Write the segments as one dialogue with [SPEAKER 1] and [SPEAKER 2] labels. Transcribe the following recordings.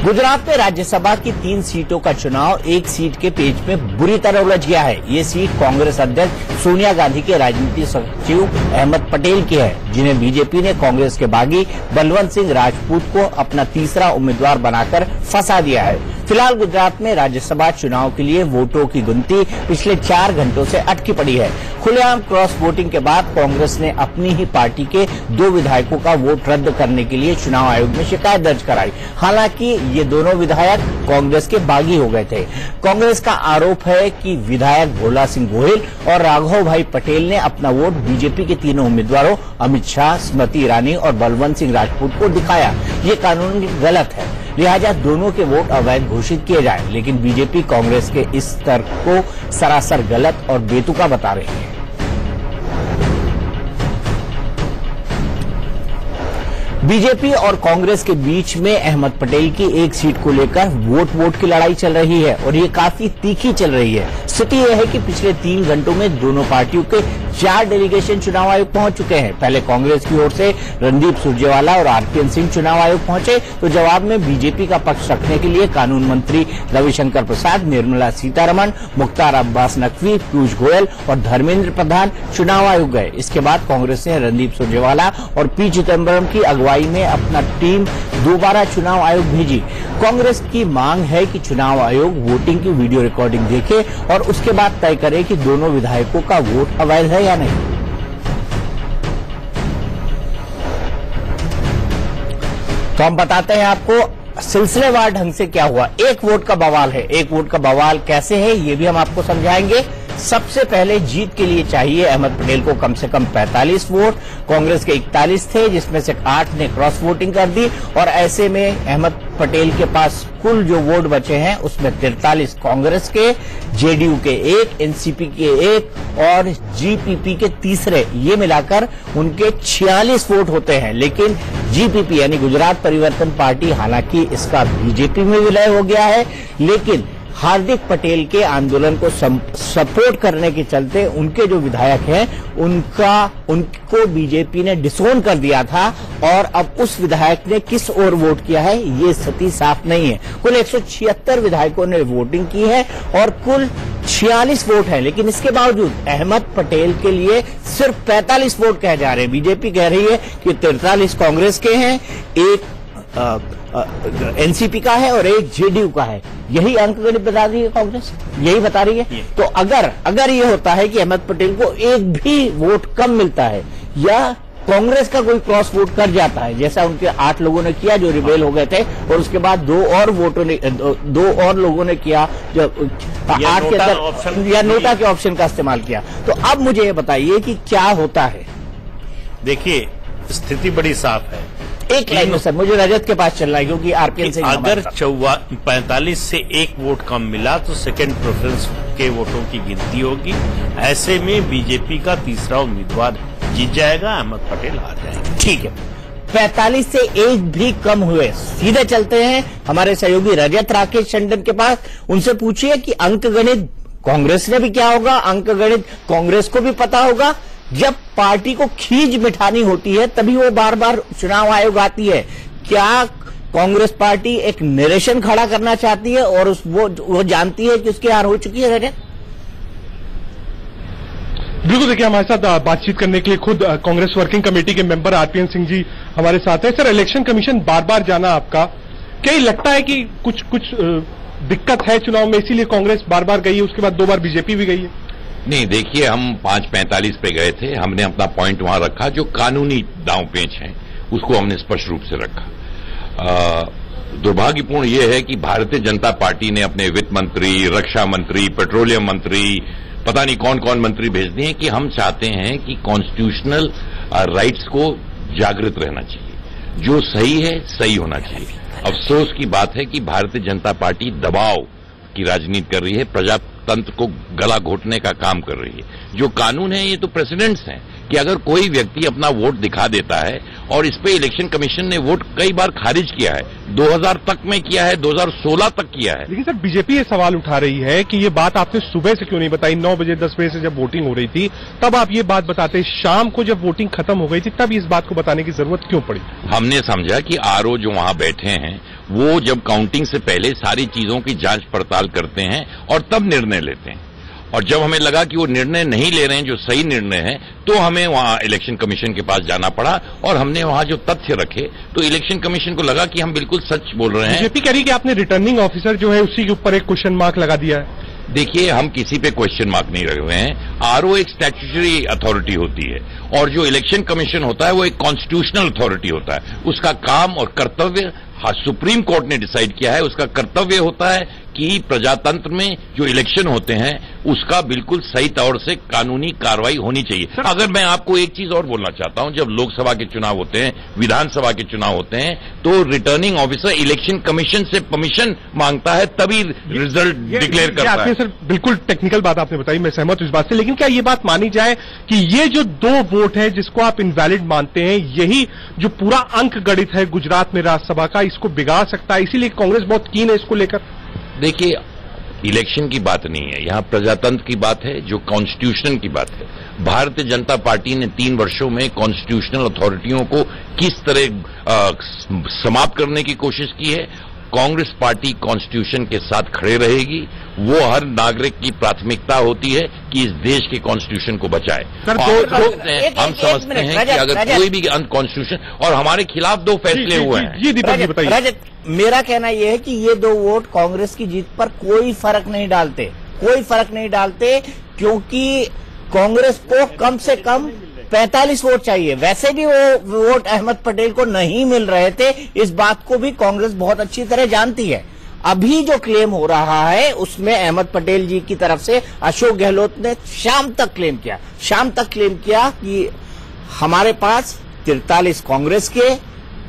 [SPEAKER 1] गुजरात में राज्यसभा की 3 सीटों का चुनाव एक सीट के पेच में बुरी तरह उलझ गया है। ये सीट कांग्रेस अध्यक्ष सोनिया गांधी के राजनीतिक सचिव अहमद पटेल की है, जिन्हें बीजेपी ने कांग्रेस के बागी बलवंत सिंह राजपूत को अपना तीसरा उम्मीदवार बनाकर फंसा दिया है। फिलहाल गुजरात में राज्यसभा चुनाव के लिए वोटों की गिनती पिछले 4 घंटों से अटकी पड़ी है। खुलेआम क्रॉस वोटिंग के बाद कांग्रेस ने अपनी ही पार्टी के 2 विधायकों का वोट रद्द करने के लिए चुनाव आयोग में शिकायत दर्ज कराई। हालांकि ये दोनों विधायक कांग्रेस के बागी हो गए थे। कांग्रेस का आरोप है कि विधायक भोला सिंह गोहिल और राघव भाई पटेल ने अपना वोट बीजेपी के तीनों उम्मीदवारों अमित शाह, स्मृति ईरानी और बलवंत सिंह राजपूत को दिखाया। ये कानून गलत है, लिहाजा दोनों के वोट अवैध घोषित किए जाएं। लेकिन बीजेपी कांग्रेस के इस तर्क को सरासर गलत और बेतुका बता रही है। बीजेपी और कांग्रेस के बीच में अहमद पटेल की एक सीट को लेकर वोट की लड़ाई चल रही है और ये काफी तीखी चल रही है। स्थिति यह है कि पिछले 3 घंटों में दोनों पार्टियों के 4 डेलीगेशन चुनाव आयोग पहुंच चुके हैं। पहले कांग्रेस की ओर से रणदीप सुरजेवाला और आरपीएन सिंह चुनाव आयोग पहुंचे, तो जवाब में बीजेपी का पक्ष रखने के लिए कानून मंत्री रविशंकर प्रसाद, निर्मला सीतारमण, मुख्तार अब्बास नकवी, पीयूष गोयल और धर्मेंद्र प्रधान चुनाव आयोग गए। इसके बाद कांग्रेस ने रणदीप सुरजेवाला और पी चिदम्बरम की अगुवाई में अपना टीम दोबारा चुनाव आयोग भेजी। कांग्रेस की मांग है कि चुनाव आयोग वोटिंग की वीडियो रिकॉर्डिंग देखे और उसके बाद तय करे कि दोनों विधायकों का वोट अवैध है या नहीं। तो हम बताते हैं आपको सिलसिलेवार ढंग से क्या हुआ। एक वोट का बवाल है। एक वोट का बवाल कैसे है ये भी हम आपको समझाएंगे। सबसे पहले जीत के लिए चाहिए अहमद पटेल को कम से कम 45 वोट। कांग्रेस के 41 थे, जिसमें से 8 ने क्रॉस वोटिंग कर दी और ऐसे में अहमद पटेल के पास कुल जो वोट बचे हैं उसमें 43 कांग्रेस के, जेडीयू के 1, एनसीपी के 1 और जीपीपी के तीसरे, ये मिलाकर उनके 46 वोट होते हैं। लेकिन जीपीपी यानी गुजरात परिवर्तन पार्टी, हालांकि इसका बीजेपी में विलय हो गया है, लेकिन हार्दिक पटेल के आंदोलन को सपोर्ट करने के चलते उनके जो विधायक हैं उनको बीजेपी ने डिसोन कर दिया था और अब उस विधायक ने किस ओर वोट किया है ये स्थिति साफ नहीं है। कुल 176 विधायकों ने वोटिंग की है और कुल 46 वोट है, लेकिन इसके बावजूद अहमद पटेल के लिए सिर्फ 45 वोट कहे जा रहे हैं। बीजेपी कह रही है कि 43 कांग्रेस के हैं, 1 एनसीपी का है और 1 जेडीयू का है। यही अंकगणित बता रही है कांग्रेस, यही बता रही है। तो अगर ये होता है कि अहमद पटेल को एक भी वोट कम मिलता है या कांग्रेस का कोई क्रॉस वोट कर जाता है, जैसा उनके 8 लोगों ने किया जो रिबेल हो गए थे, और उसके बाद 2 और लोगों ने किया जो 8 के अंदर या नोटा के ऑप्शन का इस्तेमाल किया। तो अब मुझे ये बताइए कि क्या होता है।
[SPEAKER 2] देखिए, स्थिति बड़ी साफ है।
[SPEAKER 1] एक लाइन में सर, मुझे रजत के पास चलना है क्योंकि आरपीएन से
[SPEAKER 2] अगर 45 से 1 वोट कम मिला तो सेकंड प्रेफरेंस के वोटों की गिनती होगी। ऐसे में बीजेपी का तीसरा उम्मीदवार जीत जाएगा, अहमद पटेल हार जाएंगे।
[SPEAKER 1] ठीक है, 45 से 1 भी कम हुए। सीधे चलते हैं हमारे सहयोगी रजत राकेश टंडन के पास। उनसे पूछिए कि अंकगणित कांग्रेस ने भी क्या होगा, अंकगणित कांग्रेस को भी पता होगा। जब पार्टी को खींच मिठानी होती है तभी वो बार बार चुनाव आयोग आती है। क्या कांग्रेस पार्टी एक नरेशन खड़ा करना चाहती है और वो जानती है कि उसकी हार हो चुकी है?
[SPEAKER 3] बिल्कुल, देखिए हमारे साथ बातचीत करने के लिए खुद कांग्रेस वर्किंग कमेटी के मेंबर आरपीएन सिंह जी हमारे साथ हैं। सर, इलेक्शन कमीशन बार बार जाना आपका, क्या ये लगता है कि कुछ दिक्कत है चुनाव में, इसीलिए कांग्रेस बार बार गई है, उसके बाद 2 बार बीजेपी भी गई है?
[SPEAKER 4] नहीं, देखिए, हम 5:45 पे गए थे। हमने अपना पॉइंट वहां रखा, जो कानूनी दांव पेच है उसको हमने स्पष्ट रूप से रखा। दुर्भाग्यपूर्ण यह है कि भारतीय जनता पार्टी ने अपने वित्त मंत्री, रक्षा मंत्री, पेट्रोलियम मंत्री, पता नहीं कौन कौन मंत्री भेज दिए कि हम चाहते हैं कि कॉन्स्टिट्यूशनल राइट्स को जागृत रहना चाहिए, जो सही है सही होना चाहिए। अफसोस की बात है कि भारतीय जनता पार्टी दबाव की राजनीति कर रही है, प्रजातंत्र को गला घोटने का काम कर रही है। जो कानून है ये तो प्रेसिडेंट्स हैं कि अगर कोई व्यक्ति अपना वोट दिखा देता है, और इस पे इलेक्शन कमीशन ने वोट कई बार खारिज किया है, 2000 तक में किया है, 2016 तक किया है।
[SPEAKER 3] लेकिन सर, बीजेपी ये सवाल उठा रही है कि ये बात आपने सुबह से क्यों नहीं बताई? 9 बजे 10 बजे से जब वोटिंग हो रही थी तब आप ये बात बताते, शाम को जब वोटिंग खत्म हो गई थी तब इस बात को बताने की जरूरत क्यों पड़ी?
[SPEAKER 4] हमने समझा कि आरओ जो वहां बैठे हैं वो जब काउंटिंग से पहले सारी चीजों की जांच पड़ताल करते हैं और तब निर्णय लेते हैं। और जब हमें लगा कि वो निर्णय नहीं ले रहे हैं जो सही निर्णय है, तो हमें वहां इलेक्शन कमीशन के पास जाना पड़ा और हमने वहां जो तथ्य रखे, तो इलेक्शन कमीशन को लगा कि हम बिल्कुल सच बोल रहे हैं।
[SPEAKER 3] बीजेपी कह रही कि आपने रिटर्निंग ऑफिसर जो है उसी के ऊपर एक क्वेश्चन मार्क लगा दिया है।
[SPEAKER 4] देखिए, हम किसी पे क्वेश्चन मार्क नहीं रखे हुए हैं। आरओ एक स्टैट्यूटरी अथॉरिटी होती है और जो इलेक्शन कमीशन होता है वो एक कॉन्स्टिट्यूशनल अथॉरिटी होता है। उसका काम और कर्तव्य सुप्रीम कोर्ट ने डिसाइड किया है। उसका कर्तव्य होता है कि प्रजातंत्र में जो इलेक्शन होते हैं उसका बिल्कुल सही तौर से कानूनी कार्रवाई होनी चाहिए। अगर मैं आपको एक चीज और बोलना चाहता हूं, जब लोकसभा के चुनाव होते हैं, विधानसभा के चुनाव होते हैं, तो रिटर्निंग ऑफिसर इलेक्शन कमीशन से परमिशन मांगता है, तभी रिजल्ट डिक्लेयर करता है।
[SPEAKER 3] सर, बिल्कुल टेक्निकल बात आपने बताई, मैं सहमत हूं इस बात से, लेकिन क्या ये बात मानी जाए कि ये जो 2 वोट है जिसको आप इनवैलिड मानते हैं, यही जो पूरा अंक गणित है गुजरात में राज्यसभा का, इसको बिगाड़ सकता है, इसीलिए कांग्रेस बहुत कीन है इसको लेकर?
[SPEAKER 4] देखिए, इलेक्शन की बात नहीं है, यहां प्रजातंत्र की बात है, जो कॉन्स्टिट्यूशन की बात है। भारतीय जनता पार्टी ने 3 वर्षों में कॉन्स्टिट्यूशनल अथॉरिटियों को किस तरह समाप्त करने की कोशिश की है। कांग्रेस पार्टी कॉन्स्टिट्यूशन के साथ खड़े रहेगी। वो हर नागरिक की प्राथमिकता होती है कि इस देश के कॉन्स्टिट्यूशन को बचाए। हम समझते हैं कि अगर कोई भी अनकॉन्स्टिट्यूशन, और हमारे खिलाफ 2 फैसले हुए हैं।
[SPEAKER 3] ये दीपक जी बताइए।
[SPEAKER 1] रजत, मेरा कहना यह है कि ये 2 वोट कांग्रेस की जीत पर कोई फर्क नहीं डालते, कोई फर्क नहीं डालते, क्योंकि कांग्रेस को कम से कम 45 वोट चाहिए। वैसे भी वो वोट अहमद पटेल को नहीं मिल रहे थे, इस बात को भी कांग्रेस बहुत अच्छी तरह जानती है। अभी जो क्लेम हो रहा है उसमें अहमद पटेल जी की तरफ से अशोक गहलोत ने शाम तक क्लेम किया कि हमारे पास 43 कांग्रेस के,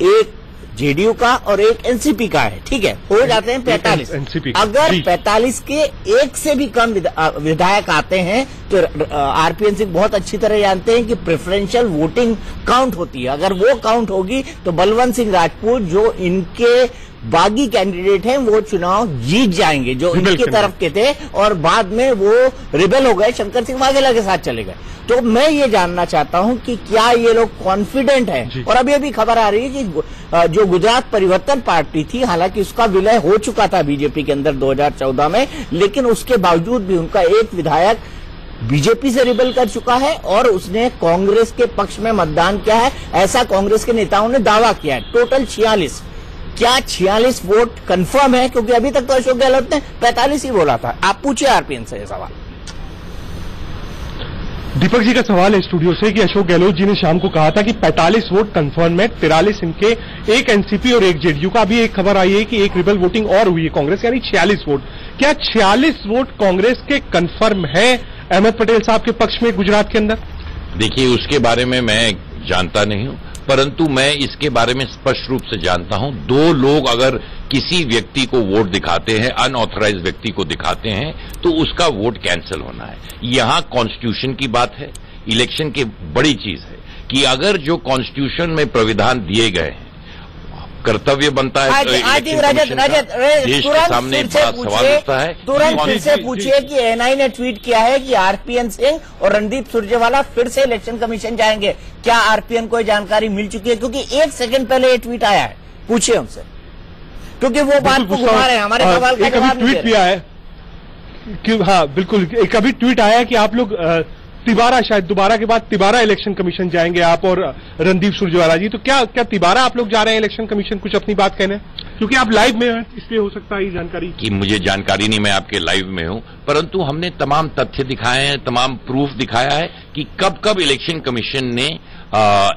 [SPEAKER 1] 1 जेडीयू का और 1 एनसीपी का है। ठीक है, हो जाते हैं 45। अगर 45 के 1 से भी कम विधायक आते हैं तो आरपीएन सिंह बहुत अच्छी तरह जानते हैं कि प्रेफरेंशियल वोटिंग काउंट होती है। अगर वो काउंट होगी तो बलवंत सिंह राजपूत जो इनके बागी कैंडिडेट हैं वो चुनाव जीत जाएंगे, जो इनकी तरफ के थे, और बाद में वो रिबेल हो गए, शंकर सिंह वाघेला के साथ चले गए। तो मैं ये जानना चाहता हूं कि क्या ये लोग कॉन्फिडेंट हैं? और अभी खबर आ रही है कि जो गुजरात परिवर्तन पार्टी थी, हालांकि उसका विलय हो चुका था बीजेपी के अंदर 2014 में, लेकिन उसके बावजूद भी उनका एक विधायक बीजेपी से रिबेल कर चुका है और उसने कांग्रेस के पक्ष में मतदान किया है, ऐसा कांग्रेस के नेताओं ने दावा किया है। टोटल 46। क्या 46 वोट कंफर्म है? क्योंकि अभी तक तो अशोक गहलोत ने 45 ही बोला था। आप पूछिए आरपीएन से ये सवाल।
[SPEAKER 3] दीपक जी का सवाल है स्टूडियो से कि अशोक गहलोत जी ने शाम को कहा था कि 45 वोट कंफर्म है, 43 इनके, 1 एनसीपी और 1 जेडीयू का। अभी एक खबर आई है कि 1 रिबेल वोटिंग और हुई है कांग्रेस, यानी 46 वोट। क्या 46 वोट कांग्रेस के कंफर्म है अहमद पटेल साहब के पक्ष में गुजरात के अंदर?
[SPEAKER 4] देखिए, उसके बारे में मैं जानता नहीं हूं, परंतु मैं इसके बारे में स्पष्ट रूप से जानता हूं। 2 लोग अगर किसी व्यक्ति को वोट दिखाते हैं, अनऑथराइज्ड व्यक्ति को दिखाते हैं, तो उसका वोट कैंसिल होना है। यहां कॉन्स्टिट्यूशन की बात है, इलेक्शन की बड़ी चीज है कि अगर जो कॉन्स्टिट्यूशन में प्राविधान दिए गए हैं, कर्तव्य बनता है देश के सामने बड़ा सवाल उठता है।
[SPEAKER 1] तुरंत फिर से पूछिए कि एनआई ने ट्वीट किया है कि आरपीएन सिंह और रणदीप सुरजेवाला फिर से इलेक्शन कमीशन जाएंगे। क्या आरपीएन को जानकारी मिल चुकी है? क्योंकि 1 सेकंड पहले ये ट्वीट आया है, पूछिए उनसे, क्योंकि वो बात को घुमा रहे हैं, हमारे सवाल का जवाब नहीं दे रहे।
[SPEAKER 3] ट्वीट किया है कि हाँ बिल्कुल, एक अभी ट्वीट आया है कि आप लोग तिबारा, शायद दोबारा के बाद तिबारा इलेक्शन कमीशन जाएंगे आप और रणदीप सुरजेवाला जी। तो क्या तिबारा आप लोग जा रहे हैं इलेक्शन कमीशन? कुछ अपनी बात कहने, क्योंकि आप लाइव में हैं, इसलिए हो सकता है ये जानकारी
[SPEAKER 4] कि मुझे जानकारी नहीं, मैं आपके लाइव में हूं, परंतु हमने तमाम तथ्य दिखाए हैं, तमाम प्रूफ दिखाया है कि कब कब इलेक्शन कमीशन ने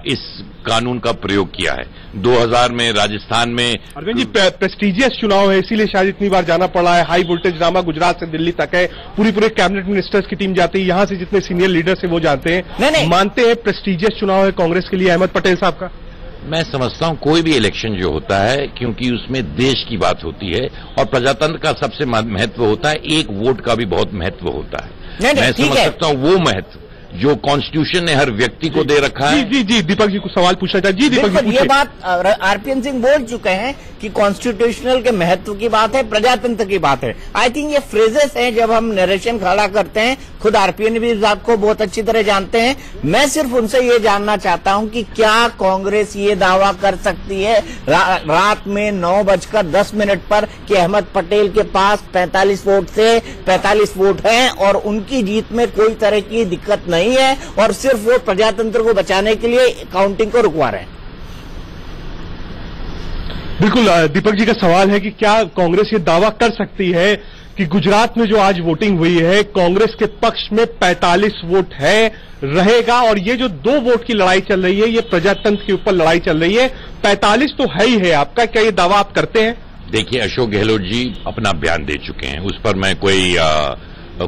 [SPEAKER 4] इस कानून का प्रयोग किया है। 2000 में राजस्थान में
[SPEAKER 3] अरविंद जी प्रेस्टिजियस चुनाव है, इसीलिए शायद इतनी बार जाना पड़ा है। हाई वोल्टेज ड्रामा गुजरात से दिल्ली तक है, पूरे कैबिनेट मिनिस्टर्स की टीम जाती है, यहां से जितने सीनियर लीडर्स है वो जाते हैं। नहीं। मानते हैं प्रेस्टिजियस चुनाव है कांग्रेस के लिए अहमद पटेल साहब का?
[SPEAKER 4] मैं समझता हूं कोई भी इलेक्शन जो होता है, क्योंकि उसमें देश की बात होती है और प्रजातंत्र का सबसे महत्व होता है, 1 वोट का भी बहुत महत्व होता है। मैं समझ सकता हूं वो महत्व, जो कॉन्स्टिट्यूशन ने हर व्यक्ति को दे रखा है।
[SPEAKER 3] जी दीपक जी को सवाल पूछना था। जी दीपक जी,
[SPEAKER 1] ये बात आरपीएन सिंह बोल चुके हैं कि कॉन्स्टिट्यूशनल के महत्व की बात है, प्रजातंत्र की बात है। आई थिंक ये फ्रेजेस हैं जब हम नरेशन खड़ा करते हैं, खुद आरपीएन भी इस बात को बहुत अच्छी तरह जानते हैं। मैं सिर्फ उनसे ये जानना चाहता हूं कि क्या कांग्रेस ये दावा कर सकती है रात में 9:10 पर कि अहमद पटेल के पास 45 वोट से 45 वोट हैं और उनकी जीत में कोई तरह की दिक्कत नहीं है और सिर्फ वो प्रजातंत्र को बचाने के लिए काउंटिंग को रुकवा रहे हैं?
[SPEAKER 3] बिल्कुल, दीपक जी का सवाल है कि क्या कांग्रेस ये दावा कर सकती है कि गुजरात में जो आज वोटिंग हुई है कांग्रेस के पक्ष में 45 वोट है, रहेगा, और ये जो 2 वोट की लड़ाई चल रही है ये प्रजातंत्र के ऊपर लड़ाई चल रही है, 45 तो है ही है आपका, क्या ये दावा आप करते हैं?
[SPEAKER 4] देखिए, अशोक गहलोत जी अपना बयान दे चुके हैं, उस पर मैं कोई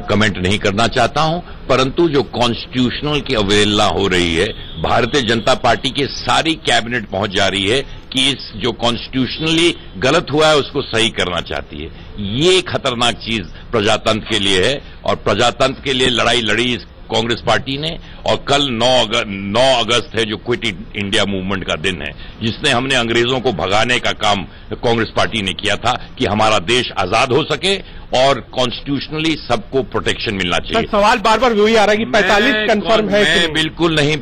[SPEAKER 4] कमेंट नहीं करना चाहता हूं, परंतु जो कॉन्स्टिट्यूशनल की अवहेलना हो रही है, भारतीय जनता पार्टी की सारी कैबिनेट पहुंच जा रही है कि इस जो कॉन्स्टिट्यूशनली गलत हुआ है उसको सही करना चाहती है। ये खतरनाक चीज प्रजातंत्र के लिए है और प्रजातंत्र के लिए लड़ाई लड़ी इस कांग्रेस पार्टी ने। और कल 9 अगस्त है जो क्विट इंडिया मूवमेंट का दिन है, जिसने हमने अंग्रेजों को भगाने का काम कांग्रेस पार्टी ने किया था कि हमारा देश आजाद हो सके और कॉन्स्टिट्यूशनली सबको प्रोटेक्शन मिलना चाहिए।
[SPEAKER 3] सवाल बार बार वही आ रहा है कि 45 कंफर्म है कि
[SPEAKER 4] बिल्कुल नहीं।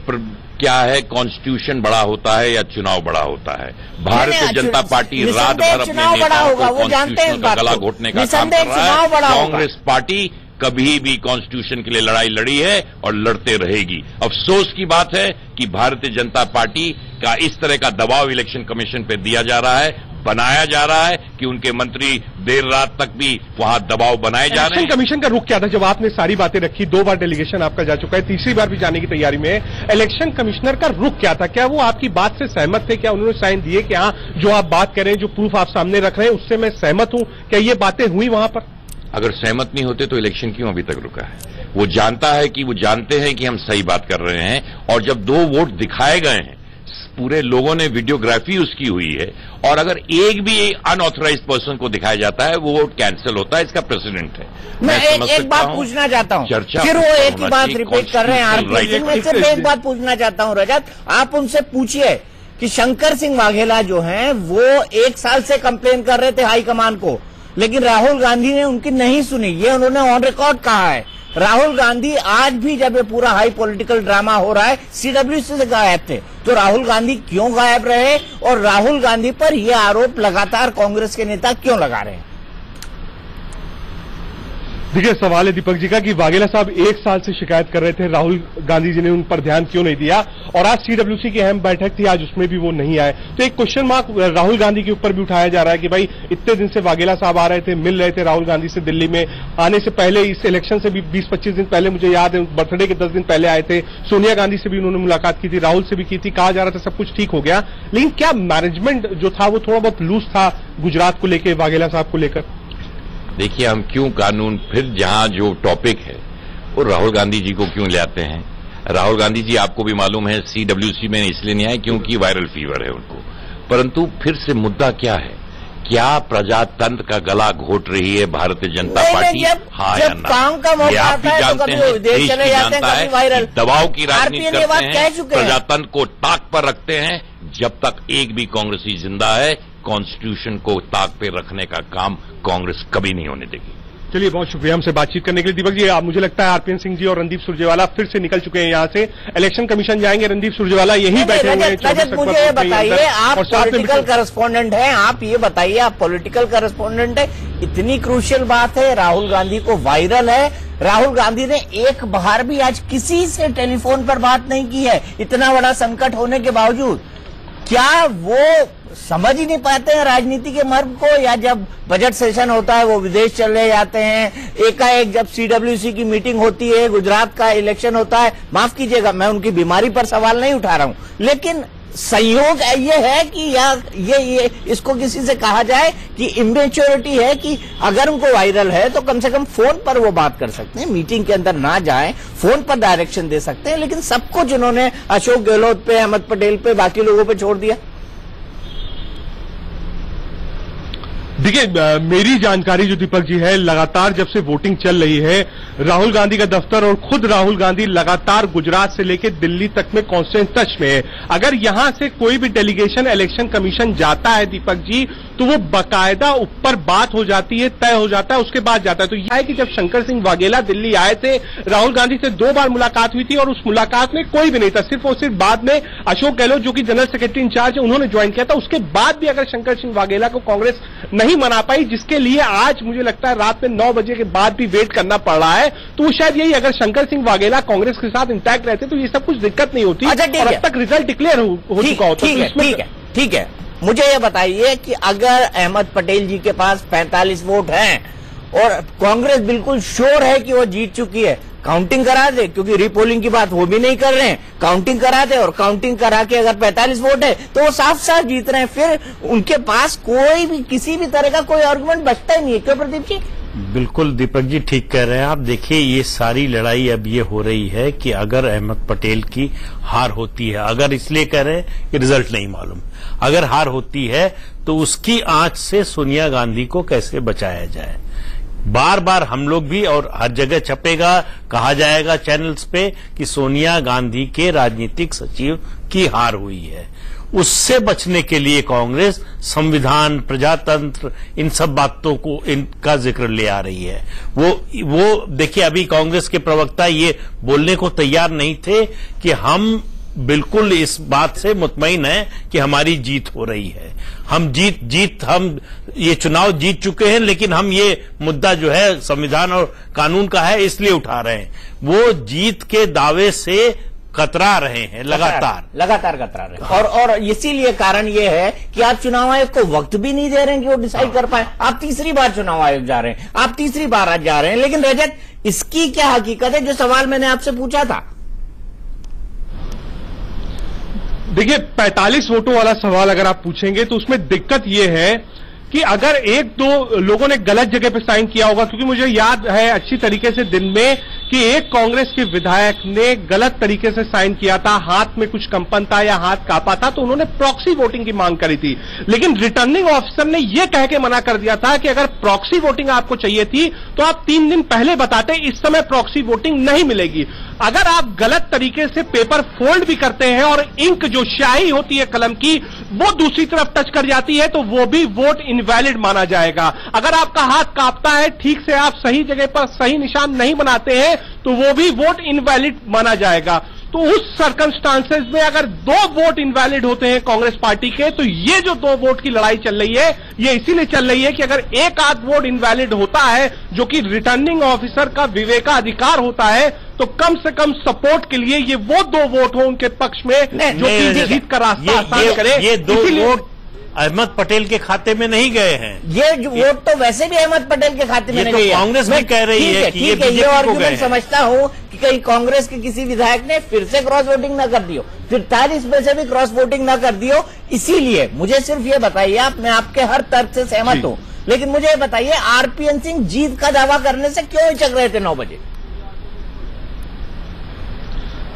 [SPEAKER 4] क्या है, कॉन्स्टिट्यूशन बड़ा होता है या चुनाव बड़ा होता है? भारतीय जनता पार्टी रात भर अपने नेताओं को कॉन्स्टिट्यूशन का गला घोटने का काम कर रहा है। कांग्रेस पार्टी कभी भी कॉन्स्टिट्यूशन के लिए लड़ाई लड़ी है और लड़ते रहेगी। अफसोस की बात है कि भारतीय जनता पार्टी का इस तरह का दबाव इलेक्शन कमीशन पे दिया जा रहा है, बनाया जा रहा है कि उनके मंत्री देर रात तक भी वहां दबाव बनाए जा रहे हैं।
[SPEAKER 3] इलेक्शन कमीशन का रुख क्या था जब आपने सारी बातें रखी? 2 बार डेलीगेशन आपका जा चुका है, तीसरी बार भी जाने की तैयारी में है। इलेक्शन कमिश्नर का रुख क्या था? क्या वो आपकी बात से सहमत थे? क्या उन्होंने साइन दिए कि हाँ जो आप बात करें, जो प्रूफ आप सामने रख रहे हैं उससे मैं सहमत हूं? क्या ये बातें हुई वहां पर?
[SPEAKER 4] अगर सहमत नहीं होते तो इलेक्शन क्यों अभी तक रुका है? वो जानते हैं कि हम सही बात कर रहे हैं और जब 2 वोट दिखाए गए हैं, पूरे लोगों ने वीडियोग्राफी उसकी हुई है, और अगर एक भी अनऑथराइज पर्सन को दिखाया जाता है वो वोट कैंसिल होता है। इसका प्रेसिडेंट है।
[SPEAKER 1] मैं एक बात पूछना चाहता हूं, फिर वो एक ही बात रिपीट कर रहे हैं आरपीएन। मैं सिर्फ एक बात पूछना चाहता हूं रजत, आप उनसे पूछिए कि शंकर सिंह वाघेला जो हैं वो 1 साल से कंप्लेन कर रहे थे हाईकमान को, लेकिन राहुल गांधी ने उनकी नहीं सुनी। ये उन्होंने ऑन रिकॉर्ड कहा है। राहुल गांधी आज भी जब ये पूरा हाई पॉलिटिकल ड्रामा हो रहा है सीडब्ल्यूसी से गायब थे, तो राहुल गांधी क्यों गायब रहे और राहुल गांधी पर ये आरोप लगातार कांग्रेस के नेता क्यों लगा रहे हैं?
[SPEAKER 3] देखिए, सवाल है दीपक जी का कि वाघेला साहब 1 साल से शिकायत कर रहे थे, राहुल गांधी जी ने उन पर ध्यान क्यों नहीं दिया, और आज सीडब्ल्यूसी की अहम बैठक थी, आज उसमें भी वो नहीं आए। तो एक क्वेश्चन मार्क राहुल गांधी के ऊपर भी उठाया जा रहा है कि भाई इतने दिन से वाघेला साहब आ रहे थे, मिल रहे थे राहुल गांधी से दिल्ली में, आने से पहले इस इलेक्शन से भी 20-25 दिन पहले, मुझे याद है बर्थडे के 10 दिन पहले आए थे, सोनिया गांधी से भी उन्होंने मुलाकात की थी, राहुल से भी की थी, कहा जा रहा था सब कुछ ठीक हो गया। लेकिन क्या मैनेजमेंट जो था वो थोड़ा बहुत लूज था गुजरात को लेकर, वाघेला साहब को लेकर?
[SPEAKER 4] देखिए, हम क्यों कानून, फिर जहां जो टॉपिक है वो राहुल गांधी जी को क्यों ले आते हैं? राहुल गांधी जी आपको भी मालूम है सीडब्ल्यूसी में इसलिए नहीं आए क्योंकि वायरल फीवर है उनको। परंतु फिर से मुद्दा क्या है? क्या प्रजातंत्र का गला घोट रही है भारतीय जनता पार्टी? हाँ या ना? ये आप भी जानते हैं, देश भी जानता है, दबाव की राजनीति करते हैं, प्रजातंत्र को ताक पर रखते हैं। जब तक एक भी कांग्रेसी जिंदा है, कॉन्स्टिट्यूशन को ताक पे रखने का काम कांग्रेस कभी नहीं होने देगी।
[SPEAKER 3] चलिए, बहुत शुक्रिया हमसे बातचीत करने के लिए दीपक जी। मुझे लगता है आरपीएन सिंह जी और रणदीप सुरजेवाला फिर से निकल चुके हैं यहाँ से, इलेक्शन कमीशन जाएंगे। रणदीप सुरजेवाला यही बैठे हुए हैं।
[SPEAKER 1] मुझे बताइए, आप पॉलिटिकल करस्पॉन्डेंट हैं, आप ये बताइए, आप पॉलिटिकल करस्पॉन्डेंट है, इतनी क्रूशियल बात है, राहुल गांधी को वायरल है, राहुल गांधी ने एक बार भी आज किसी से टेलीफोन पर बात नहीं की है, इतना बड़ा संकट होने के बावजूद। क्या वो समझ ही नहीं पाते हैं राजनीति के मर्म को, या जब बजट सेशन होता है वो विदेश चले जाते हैं, एकाएक जब सीडब्ल्यूसी की मीटिंग होती है, गुजरात का इलेक्शन होता है, माफ कीजिएगा मैं उनकी बीमारी पर सवाल नहीं उठा रहा हूं, लेकिन संयोग ये है कि या ये इसको किसी से कहा जाए कि इमेच्योरिटी है कि अगर उनको वायरल है तो कम से कम फोन पर वो बात कर सकते हैं, मीटिंग के अंदर ना जाएं, फोन पर डायरेक्शन दे सकते हैं, लेकिन सब कुछ उन्होंने अशोक गहलोत पे, अहमद पटेल पे, बाकी लोगों पे छोड़ दिया।
[SPEAKER 3] देखिए, मेरी जानकारी जो दीपक जी है, लगातार जब से वोटिंग चल रही है राहुल गांधी का दफ्तर और खुद राहुल गांधी लगातार गुजरात से लेकर दिल्ली तक में कांस्टेंट टच में है। अगर यहां से कोई भी डेलीगेशन इलेक्शन कमीशन जाता है दीपक जी, तो वो बाकायदा ऊपर बात हो जाती है, तय हो जाता है, उसके बाद जाता है। तो यह है कि जब शंकर सिंह वाघेला दिल्ली आए थे, राहुल गांधी से 2 बार मुलाकात हुई थी और उस मुलाकात में कोई भी नहीं था, सिर्फ और सिर्फ बाद में अशोक गहलोत जो कि जनरल सेक्रेटरी इंचार्ज है उन्होंने ज्वाइन किया था। उसके बाद भी अगर शंकर सिंह वाघेला को कांग्रेस नहीं मना पाई, जिसके लिए आज मुझे लगता है रात में 9 बजे के बाद भी वेट करना पड़ रहा है, तो वो शायद यही, अगर शंकर सिंह वाघेला कांग्रेस के साथ इंटैक्ट रहते तो ये सब कुछ दिक्कत नहीं होती।
[SPEAKER 1] अच्छा,
[SPEAKER 3] और अब तक रिजल्ट डिक्लेयर हो चुका होता।
[SPEAKER 1] ठीक है, मुझे ये बताइए कि अगर अहमद पटेल जी के पास 45 वोट हैं और कांग्रेस बिल्कुल श्योर है कि वो जीत चुकी है, काउंटिंग करा दे, क्योंकि रीपोलिंग की बात वो भी नहीं कर रहे हैं, काउंटिंग करा दे और काउंटिंग करा के अगर 45 वोट है तो वो साफ साफ जीत रहे हैं, फिर उनके पास कोई भी किसी भी तरह का कोई आर्गुमेंट बचता ही नहीं है। क्यों प्रदीप जी?
[SPEAKER 2] बिल्कुल दीपक जी ठीक कह रहे हैं आप। देखिए, ये सारी लड़ाई अब ये हो रही है कि अगर अहमद पटेल की हार होती है, अगर इसलिए कह रहे हैं कि रिजल्ट नहीं मालूम, अगर हार होती है तो उसकी आंच से सोनिया गांधी को कैसे बचाया जाए। बार बार हम लोग भी, और हर जगह छपेगा, कहा जाएगा चैनल्स पे कि सोनिया गांधी के राजनीतिक सचिव की हार हुई है। उससे बचने के लिए कांग्रेस संविधान, प्रजातंत्र, इन सब बातों को इनका जिक्र ले आ रही है। वो देखिए, अभी कांग्रेस के प्रवक्ता ये बोलने को तैयार नहीं थे कि हम बिल्कुल इस बात से मुतमईन है कि हमारी जीत हो रही है, हम हम ये चुनाव जीत चुके हैं, लेकिन हम ये मुद्दा जो है संविधान और कानून का है इसलिए उठा रहे हैं। वो जीत के दावे से कतरा रहे हैं, लगातार कतरा रहे हैं। और इसीलिए कारण ये है कि आप चुनाव आयोग को वक्त भी नहीं दे रहे हैं कि वो डिसाइड कर पाए। आप तीसरी बार चुनाव आयोग जा रहे हैं, आप तीसरी बार आज जा रहे हैं, लेकिन रजत, इसकी क्या हकीकत है? जो सवाल मैंने आपसे पूछा था।
[SPEAKER 3] देखिए, 45 वोटों वाला सवाल अगर आप पूछेंगे तो उसमें दिक्कत यह है कि अगर 1-2 लोगों ने गलत जगह पे साइन किया होगा, क्योंकि मुझे याद है अच्छी तरीके से दिन में कि एक कांग्रेस के विधायक ने गलत तरीके से साइन किया था, हाथ में कुछ कंपन था या हाथ कांपा था, तो उन्होंने प्रॉक्सी वोटिंग की मांग करी थी। लेकिन रिटर्निंग ऑफिसर ने यह कह के मना कर दिया था कि अगर प्रॉक्सी वोटिंग आपको चाहिए थी तो आप 3 दिन पहले बताते, इस समय प्रॉक्सी वोटिंग नहीं मिलेगी। अगर आप गलत तरीके से पेपर फोल्ड भी करते हैं और इंक जो स्याही होती है कलम की वो दूसरी तरफ टच कर जाती है तो वो भी वोट इनवैलिड माना जाएगा। अगर आपका हाथ कांपता है, ठीक से आप सही जगह पर सही निशान नहीं बनाते हैं, तो वो भी वोट इनवैलिड माना जाएगा। तो उस सर्कमस्टांसेस में अगर 2 वोट इनवैलिड होते हैं कांग्रेस पार्टी के, तो ये जो 2 वोट की लड़ाई चल रही है ये इसीलिए चल रही है कि अगर एक आध वोट इनवैलिड होता है, जो कि रिटर्निंग ऑफिसर का विवेकाधिकार होता है, तो कम से कम सपोर्ट के लिए ये वो 2 वोट हो उनके पक्ष में जो कि जीत का रास्ता आसान करे।
[SPEAKER 2] ये 2 वोट अहमद पटेल के खाते में नहीं गए हैं।
[SPEAKER 1] ये वोट तो वैसे भी अहमद पटेल के खाते में नहीं गए।
[SPEAKER 2] कांग्रेस भी कह रही है कि ये बीजेपी को गए हैं।
[SPEAKER 1] समझता हूं कि कहीं कांग्रेस के किसी विधायक ने फिर से क्रॉस वोटिंग न कर दियो, फिर 40 में से भी क्रॉस वोटिंग न कर दियो। इसीलिए मुझे सिर्फ ये बताइए, आप, मैं आपके हर तर्क से सहमत हूं, लेकिन मुझे ये बताइए आरपीएन सिंह जीत का दावा करने से क्यों हिचक रहे थे 9 बजे?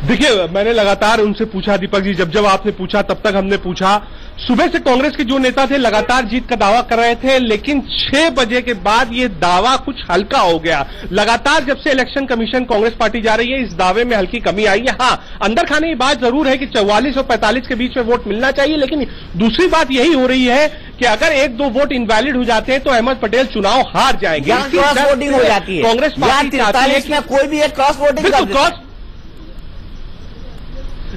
[SPEAKER 3] देखिए, मैंने लगातार उनसे पूछा दीपक जी, जब आपने पूछा तब तक हमने पूछा। सुबह से कांग्रेस के जो नेता थे लगातार जीत का दावा कर रहे थे, लेकिन 6 बजे के बाद ये दावा कुछ हल्का हो गया। लगातार जब से इलेक्शन कमीशन कांग्रेस पार्टी जा रही है, इस दावे में हल्की कमी आई है। हाँ, अंदर खाने की बात जरूर है कि 44 और 45 के बीच में वोट मिलना चाहिए, लेकिन दूसरी बात यही हो रही है कि अगर 1-2 वोट इनवैलिड हो जाते हैं तो अहमद पटेल चुनाव हार जाएंगे।
[SPEAKER 1] क्रॉस वोटिंग हो जाती है
[SPEAKER 3] कांग्रेस पार्टी
[SPEAKER 1] में, कोई भी एक क्रॉस वोटिंग।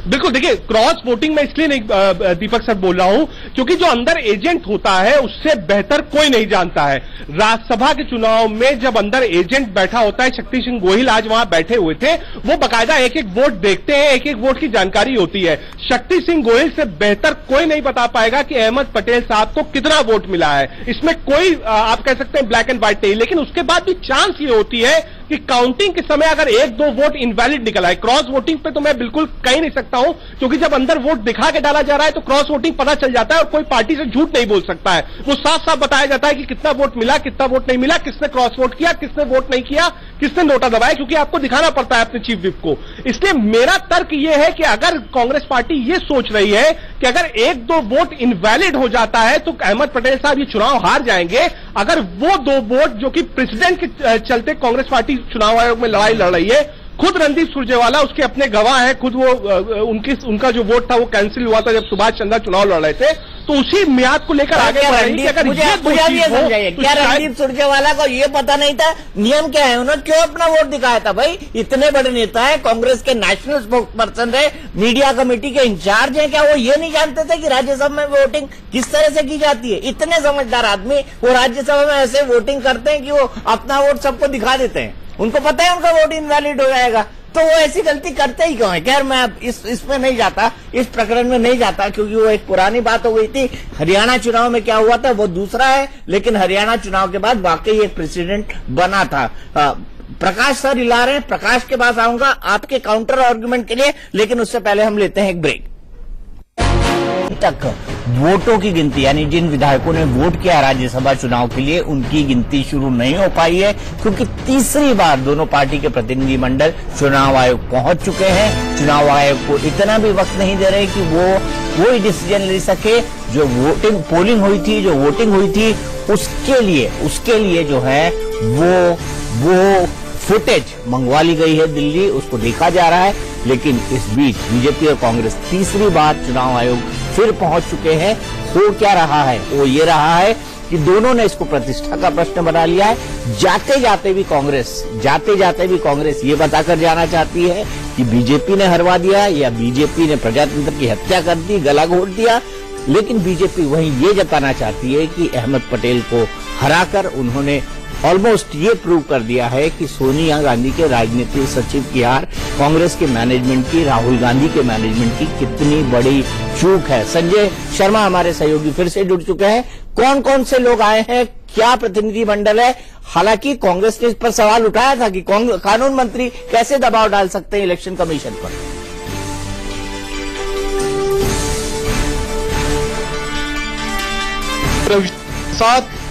[SPEAKER 3] बिल्कुल, देखिए, क्रॉस वोटिंग में इसलिए नहीं दीपक सर बोल रहा हूं क्योंकि जो अंदर एजेंट होता है उससे बेहतर कोई नहीं जानता है। राज्यसभा के चुनाव में जब अंदर एजेंट बैठा होता है, शक्ति सिंह गोहिल आज वहां बैठे हुए थे, वो बाकायदा एक एक वोट देखते हैं, एक एक वोट की जानकारी होती है। शक्ति सिंह गोहिल से बेहतर कोई नहीं बता पाएगा कि अहमद पटेल साहब को कितना वोट मिला है। इसमें कोई आप कह सकते हैं ब्लैक एंड व्हाइट नहीं, लेकिन उसके बाद भी चांस ये होती है कि काउंटिंग के समय अगर 1-2 वोट इनवैलिड निकल आए। क्रॉस वोटिंग पे तो मैं बिल्कुल कह नहीं सकता हूं, क्योंकि जब अंदर वोट दिखा के डाला जा रहा है तो क्रॉस वोटिंग पता चल जाता है और कोई पार्टी से झूठ नहीं बोल सकता है। वो साफ साफ बताया जाता है कि कितना वोट मिला, कितना वोट नहीं मिला, किसने क्रॉस वोट किया, किसने वोट नहीं किया, किसने नोटा दबाया, क्योंकि आपको दिखाना पड़ता है अपने चीफ विप को। इसलिए मेरा तर्क यह है कि अगर कांग्रेस पार्टी ये सोच रही है कि अगर 1-2 वोट इनवैलिड हो जाता है तो अहमद पटेल साहब ये चुनाव हार जाएंगे, अगर वो 2 वोट जो कि प्रेसिडेंट के चलते कांग्रेस पार्टी चुनाव आयोग में लड़ाई लड़ रही है, खुद रणदीप सुरजेवाला उसके अपने गवाह हैं, खुद वो उनका जो वोट था वो कैंसिल हुआ था जब सुभाष चंद्रा चुनाव लड़ रहे थे, तो उसी म्याद को लेकर आगे बढ़ रही है।
[SPEAKER 1] मुझे ये समझाइए, क्या रणदीप सुरजेवाला को ये पता नहीं था नियम क्या है? उन्होंने क्यों अपना वोट दिखाया था? भाई इतने बड़े नेता है, कांग्रेस के नेशनल स्पोक्स पर्सन रहे, मीडिया कमेटी के इंचार्ज हैं, क्या वो ये नहीं जानते थे कि राज्यसभा में वोटिंग किस तरह से की जाती है? इतने समझदार आदमी वो राज्यसभा में ऐसे वोटिंग करते हैं कि वो अपना वोट सबको दिखा देते हैं, उनको पता है उनका वोट इनवैलिड हो जाएगा, तो वो ऐसी गलती करते ही क्यों है? खैर मैं अब इसमें नहीं जाता, इस प्रकरण में नहीं जाता, क्योंकि वो एक पुरानी बात हो गई थी। हरियाणा चुनाव में क्या हुआ था वो दूसरा है, लेकिन हरियाणा चुनाव के बाद वाकई एक प्रेसिडेंट बना था। प्रकाश सर हिला रहे हैं, प्रकाश के पास आऊंगा आपके काउंटर आर्गुमेंट के लिए, लेकिन उससे पहले हम लेते हैं एक ब्रेक। तक वोटों की गिनती, यानी जिन विधायकों ने वोट किया राज्यसभा चुनाव के लिए, उनकी गिनती शुरू नहीं हो पाई है, क्योंकि तीसरी बार दोनों पार्टी के प्रतिनिधिमंडल चुनाव आयोग पहुंच चुके हैं। चुनाव आयोग को इतना भी वक्त नहीं दे रहे कि वो कोई डिसीजन ले सके। जो पोलिंग हुई थी, जो वोटिंग हुई थी, उसके लिए जो है वो फुटेज मंगवा ली गई है दिल्ली, उसको देखा जा रहा है। लेकिन इस बीच बीजेपी और कांग्रेस तीसरी बार चुनाव आयोग फिर पहुंच चुके हैं। हो क्या रहा है? वो ये रहा है कि दोनों ने इसको प्रतिष्ठा का प्रश्न बना लिया है। जाते जाते भी कांग्रेस ये बताकर जाना चाहती है कि बीजेपी ने हरवा दिया या बीजेपी ने प्रजातंत्र की हत्या कर दी, गला घोट दिया। लेकिन बीजेपी वहीं ये जताना चाहती है कि अहमद पटेल को हराकर उन्होंने ऑलमोस्ट ये प्रूव कर दिया है कि सोनिया गांधी के राजनीतिक सचिव की हार कांग्रेस के मैनेजमेंट की, राहुल गांधी के मैनेजमेंट की कितनी बड़ी चूक है। संजय शर्मा हमारे सहयोगी फिर से जुड़ चुके हैं। कौन कौन से लोग आए हैं, क्या प्रतिनिधि मंडल है? हालांकि कांग्रेस ने इस पर सवाल उठाया था कि कानून मंत्री कैसे दबाव डाल सकते हैं इलेक्शन कमीशन पर।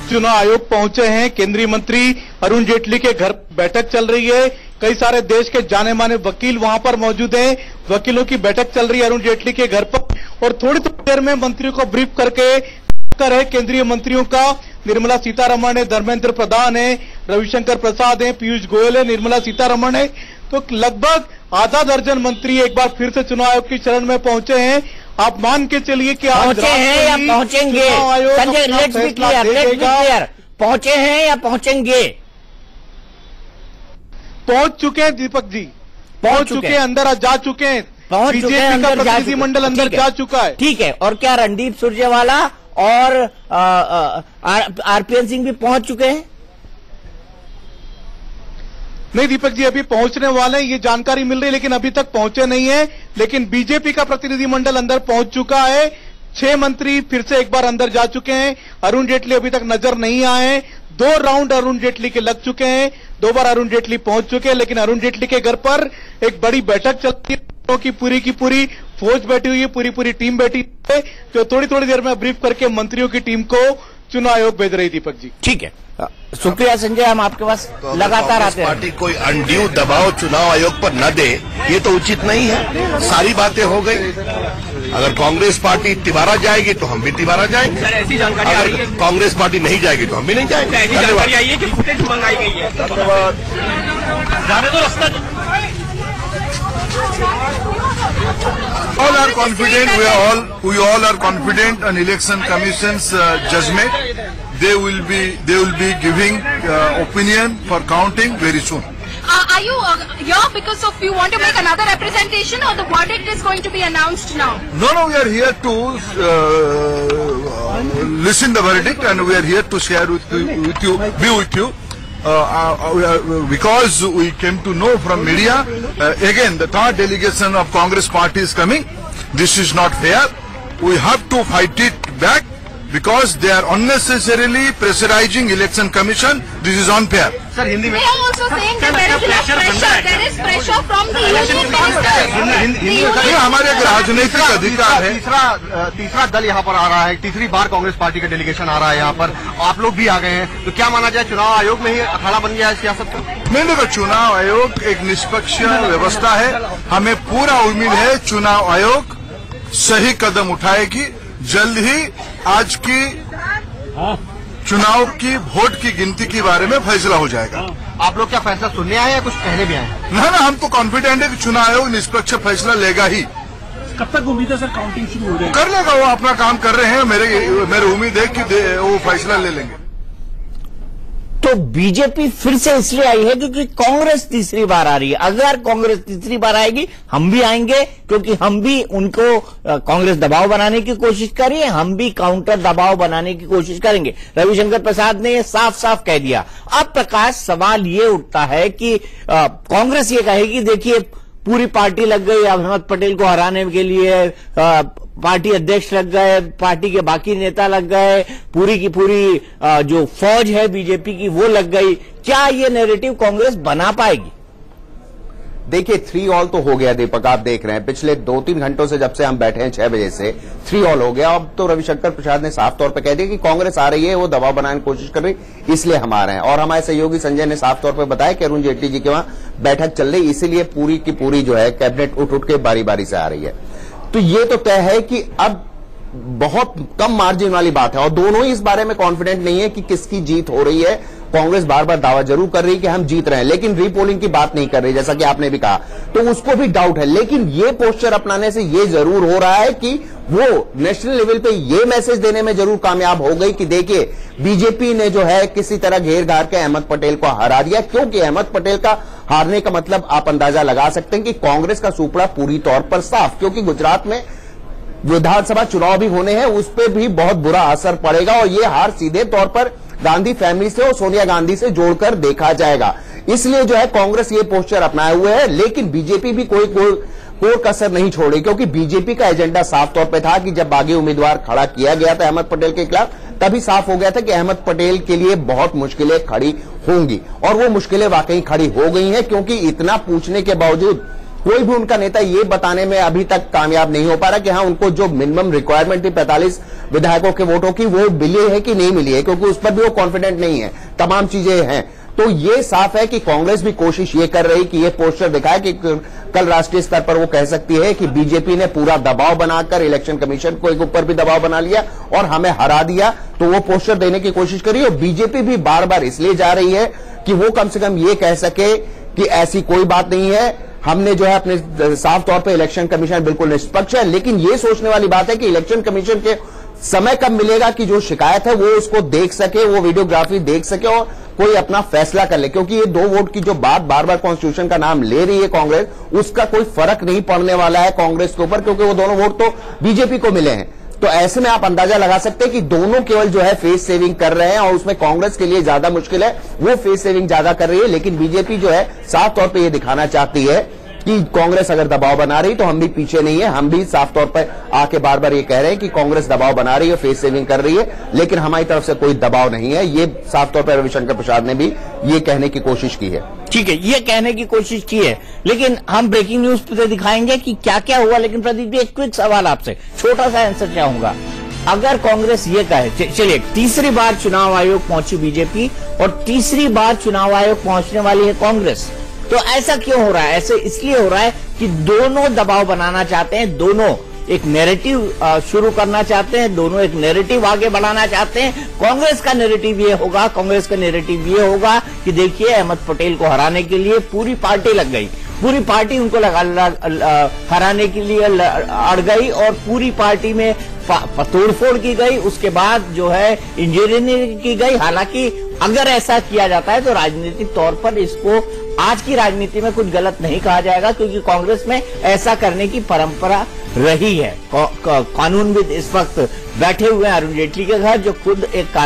[SPEAKER 5] चुनाव आयोग पहुंचे हैं। केंद्रीय मंत्री अरुण जेटली के घर बैठक चल रही है। कई सारे देश के जाने माने वकील वहां पर मौजूद हैं। वकीलों की बैठक चल रही है अरुण जेटली के घर पर, और थोड़ी देर में मंत्रियों को ब्रीफ करके है केंद्रीय मंत्रियों का। निर्मला सीतारमण है, धर्मेंद्र प्रधान है, रविशंकर प्रसाद है, पीयूष गोयल है, निर्मला सीतारमण है। तो लगभग आधा दर्जन मंत्री एक बार फिर से चुनाव आयोग की शरण में पहुंचे हैं। आप मान के चलिए कि आज
[SPEAKER 1] पहुंचे हैं या पहुंचेंगे? संजय लेट्स बी क्लियर, पहुंचे हैं या पहुंचेंगे?
[SPEAKER 5] पहुंच चुके हैं दीपक जी, पहुंच चुके हैं, अंदर जा चुके हैं, बीजेपी का प्रतिनिधिमंडल अंदर जा चुका है।
[SPEAKER 1] ठीक है, और क्या रणदीप सुरजेवाला और आरपीएन सिंह भी पहुंच चुके हैं?
[SPEAKER 5] नहीं दीपक जी, अभी पहुंचने वाले हैं, ये जानकारी मिल रही है, लेकिन अभी तक पहुंचे नहीं है। लेकिन बीजेपी का प्रतिनिधिमंडल अंदर पहुंच चुका है। 6 मंत्री फिर से एक बार अंदर जा चुके हैं। अरुण जेटली अभी तक नजर नहीं आए हैं। 2 राउंड अरुण जेटली के लग चुके हैं, 2 बार अरुण जेटली पहुंच चुके हैं। लेकिन अरुण जेटली के घर पर एक बड़ी बैठक चलती है, की पूरी फौज बैठी हुई है, पूरी टीम बैठी है, जो थोड़ी देर में ब्रीफ करके मंत्रियों की टीम को चुनाव आयोग भेज रही। दीपक जी
[SPEAKER 1] ठीक है, शुक्रिया संजय, हम आपके पास लगातार आते हैं।
[SPEAKER 6] पार्टी कोई अनड्यू दबाव चुनाव आयोग पर न दे, ये तो उचित नहीं है। सारी बातें हो गई। अगर कांग्रेस पार्टी तिवारा जाएगी तो हम भी तिवारा जाएंगे।
[SPEAKER 7] ऐसी जानकारी आ रही है,
[SPEAKER 6] कांग्रेस पार्टी नहीं जाएगी तो हम भी नहीं जाएंगे।
[SPEAKER 7] जानकारी आई है कि फुटेज मंगाई गई है।
[SPEAKER 6] धन्यवाद।
[SPEAKER 7] जाने दो रास्ता।
[SPEAKER 8] All are confident. We all are confident on Election Commission's judgment. They will be giving opinion for counting very soon.
[SPEAKER 9] Are you here because of you want to make another representation, or the verdict is going to be announced now?
[SPEAKER 8] No, we are here to listen the verdict, and we are here to share be with you. Because we came to know from media, again the third delegation of Congress party is coming. This is not fair. We have to fight it back because they are unnecessarily pressurizing election commission. This is unfair.
[SPEAKER 7] Sir Hindi में
[SPEAKER 9] They are also saying that there is pressure. There is pressure from the union minister.
[SPEAKER 8] ये हमारे एक राजनीतिक अधिकार है।
[SPEAKER 7] तीसरा दल यहाँ पर आ रहा है, तीसरी बार कांग्रेस पार्टी का डेलीगेशन आ रहा है यहाँ पर, आप लोग भी आ गए हैं, तो क्या माना जाए चुनाव आयोग में ही अखाड़ा बन गया है सियासत का?
[SPEAKER 8] मैंने कहा चुनाव आयोग एक निष्पक्ष व्यवस्था है। हमें पूरा उम्मीद है चुनाव आयोग सही कदम उठाएगी। जल्द ही आज की चुनाव की वोट की गिनती के बारे में फैसला हो जाएगा।
[SPEAKER 7] आप लोग क्या फैसला सुनने आए या कुछ कहने भी आए हैं?
[SPEAKER 8] ना हम तो कॉन्फिडेंट है कि चुनाव आयोग निष्पक्ष फैसला लेगा ही।
[SPEAKER 3] कब तक उम्मीद है सर काउंटिंग शुरू हो जाएगी?
[SPEAKER 8] कर लेगा, वो अपना काम कर रहे हैं। मेरी उम्मीद है कि वो फैसला ले लेंगे।
[SPEAKER 1] तो बीजेपी फिर से इसलिए आई है क्योंकि कांग्रेस तीसरी बार आ रही है। अगर कांग्रेस तीसरी बार आएगी हम भी आएंगे, क्योंकि हम भी उनको कांग्रेस दबाव बनाने की कोशिश कर रही है, हम भी काउंटर दबाव बनाने की कोशिश करेंगे। रविशंकर प्रसाद ने यह साफ साफ कह दिया। अब प्रकाश, सवाल ये उठता है कि कांग्रेस ये कहेगी देखिए पूरी पार्टी लग गई अहमद पटेल को हराने के लिए, पार्टी अध्यक्ष लग गए, पार्टी के बाकी नेता लग गए, पूरी की पूरी जो फौज है बीजेपी की वो लग गई। क्या ये नैरेटिव कांग्रेस बना पाएगी?
[SPEAKER 10] देखिए 3-all तो हो गया दीपक, आप देख रहे हैं पिछले 2-3 घंटों से जब से हम बैठे हैं 6 बजे से 3-all हो गया। अब तो रविशंकर प्रसाद ने साफ तौर पे कह दिया कि कांग्रेस आ रही है, वो दबाव बनाने की कोशिश कर रही, इसलिए हम आ रहे हैं। और हमारे सहयोगी संजय ने साफ तौर पे बताया कि अरुण जेटली जी के वहां बैठक चल रही, इसीलिए पूरी की पूरी जो है कैबिनेट उठ के बारी बारी से आ रही है। तो ये तो तय है कि अब बहुत कम मार्जिन वाली बात है और दोनों ही इस बारे में कॉन्फिडेंट नहीं है कि किसकी जीत हो रही है। कांग्रेस बार बार दावा जरूर कर रही है कि हम जीत रहे हैं, लेकिन रीपोलिंग की बात नहीं कर रही, जैसा कि आपने भी कहा, तो उसको भी डाउट है। लेकिन ये पोस्चर अपनाने से ये जरूर हो रहा है कि वो नेशनल लेवल पे ये मैसेज देने में जरूर कामयाब हो गई कि देखिए बीजेपी ने जो है किसी तरह घेर घार के अहमद पटेल को हरा दिया। क्योंकि अहमद पटेल का हारने का मतलब आप अंदाजा लगा सकते हैं कि कांग्रेस का सुपड़ा पूरी तौर पर साफ, क्योंकि गुजरात में विधानसभा चुनाव भी होने हैं, उस पर भी बहुत बुरा असर पड़ेगा और ये हार सीधे तौर पर गांधी फैमिली से और सोनिया गांधी से जोड़कर देखा जाएगा। इसलिए जो है कांग्रेस ये पोस्चर अपनाए हुए है, लेकिन बीजेपी भी कोई कसर नहीं छोड़ी, क्योंकि बीजेपी का एजेंडा साफ तौर पे था कि जब बागी उम्मीदवार खड़ा किया गया था अहमद पटेल के खिलाफ, तभी साफ हो गया था कि अहमद पटेल के लिए बहुत मुश्किलें खड़ी होंगी और वो मुश्किलें वाकई खड़ी हो गई हैं। क्योंकि इतना पूछने के बावजूद कोई भी उनका नेता ये बताने में अभी तक कामयाब नहीं हो पा रहा कि हाँ उनको जो मिनिमम रिक्वायरमेंट थी 45 विधायकों के वोटों की वो मिली है कि नहीं मिली है, क्योंकि उस पर भी वो कॉन्फिडेंट नहीं है। तमाम चीजें हैं, तो ये साफ है कि कांग्रेस भी कोशिश ये कर रही कि ये पोस्टर दिखाए कि कल राष्ट्रीय स्तर पर वो कह सकती है कि बीजेपी ने पूरा दबाव बनाकर इलेक्शन कमीशन को एक ऊपर भी दबाव बना लिया और हमें हरा दिया, तो वो पोस्टर देने की कोशिश करी। और बीजेपी भी बार बार इसलिए जा रही है कि वो कम से कम ये कह सके कि ऐसी कोई बात नहीं है, हमने जो है अपने साफ तौर पे इलेक्शन कमीशन बिल्कुल निष्पक्ष है। लेकिन ये सोचने वाली बात है कि इलेक्शन कमीशन के समय कब मिलेगा कि जो शिकायत है वो उसको देख सके, वो वीडियोग्राफी देख सके और कोई अपना फैसला कर ले। क्योंकि ये 2 वोट की जो बात बार बार कॉन्स्टिट्यूशन का नाम ले रही है कांग्रेस, उसका कोई फर्क नहीं पड़ने वाला है कांग्रेस के ऊपर, क्योंकि वो दोनों वोट तो बीजेपी को मिले हैं। तो ऐसे में आप अंदाजा लगा सकते हैं कि दोनों केवल जो है फेस सेविंग कर रहे हैं और उसमें कांग्रेस के लिए ज्यादा मुश्किल है, वो फेस सेविंग ज्यादा कर रही है। लेकिन बीजेपी जो है साफ तौर पर यह दिखाना चाहती है कि कांग्रेस अगर दबाव बना रही तो हम भी पीछे नहीं है। हम भी साफ तौर पर आके बार बार ये कह रहे हैं कि कांग्रेस दबाव बना रही है, फेस सेविंग कर रही है, लेकिन हमारी तरफ से कोई दबाव नहीं है। ये साफ तौर पर रविशंकर प्रसाद ने भी ये कहने की कोशिश की है।
[SPEAKER 1] ठीक है, ये कहने की कोशिश की है, लेकिन हम ब्रेकिंग न्यूज पे दिखाएंगे कि क्या क्या हुआ। लेकिन प्रदीप जी एक क्विक सवाल आपसे, छोटा सा आंसर चाहूंगा। अगर कांग्रेस ये कहे, चलिए तीसरी बार चुनाव आयोग पहुंची बीजेपी और तीसरी बार चुनाव आयोग पहुंचने वाली है कांग्रेस, तो ऐसा क्यों हो रहा है? ऐसे इसलिए हो रहा है कि दोनों दबाव बनाना चाहते हैं, दोनों एक नैरेटिव शुरू करना चाहते हैं, दोनों एक नैरेटिव आगे बढ़ाना चाहते हैं। कांग्रेस का नैरेटिव ये होगा कि देखिए अहमद पटेल को हराने के लिए पूरी पार्टी लग गई, पूरी पार्टी उनको हराने के लिए अड़ गई और पूरी पार्टी में तोड़फोड़ की गई। उसके बाद जो है इंजीनियरिंग की गई। हालांकि अगर ऐसा किया जाता है तो राजनीतिक तौर पर इसको आज की राजनीति में कुछ गलत नहीं कहा जाएगा, क्योंकि कांग्रेस में ऐसा करने की परंपरा रही है। कानूनविद इस वक्त बैठे हुए हैं अरुण जेटली के घर, जो खुद एक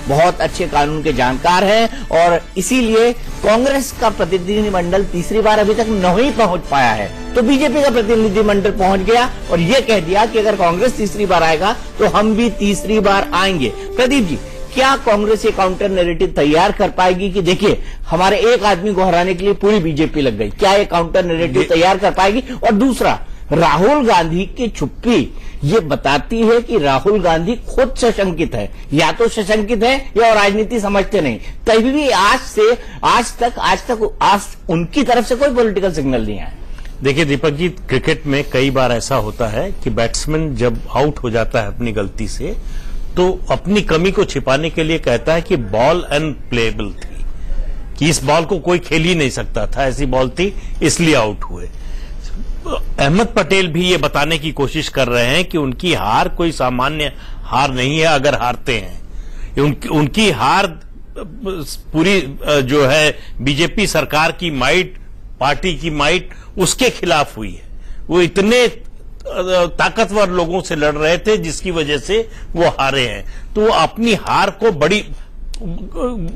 [SPEAKER 1] बहुत अच्छे कानून के जानकार हैं, और इसीलिए कांग्रेस का प्रतिनिधिमंडल तीसरी बार अभी तक नहीं पहुंच पाया है। तो बीजेपी का प्रतिनिधिमंडल पहुंच गया और यह कह दिया कि अगर कांग्रेस तीसरी बार आएगा तो हम भी तीसरी बार आएंगे। प्रदीप जी, क्या कांग्रेस ये काउंटर नैरेटिव तैयार कर पाएगी कि देखिए हमारे एक आदमी को हराने के लिए पूरी बीजेपी लग गई? क्या ये काउंटर नैरेटिव तैयार कर पाएगी? और दूसरा, राहुल गांधी की चुप्पी ये बताती है कि राहुल गांधी खुद सशंकित है, या तो सशंकित है या राजनीति समझते नहीं। तभी भी आज तक उनकी तरफ से कोई पॉलिटिकल सिग्नल नहीं आया।
[SPEAKER 2] देखिए दीपक जी, क्रिकेट में कई बार ऐसा होता है कि बैट्समैन जब आउट हो जाता है अपनी गलती से, तो अपनी कमी को छिपाने के लिए कहता है कि बॉल अनप्लेएबल थी, कि इस बॉल को कोई खेल ही नहीं सकता था, ऐसी बॉल थी इसलिए आउट हुए। अहमद पटेल भी ये बताने की कोशिश कर रहे हैं कि उनकी हार कोई सामान्य हार नहीं है। अगर हारते हैं, उनकी हार पूरी जो है बीजेपी सरकार की माइट, पार्टी की माइट, उसके खिलाफ हुई है। वो इतने ताकतवर लोगों से लड़ रहे थे जिसकी वजह से वो हारे हैं, तो वो अपनी हार को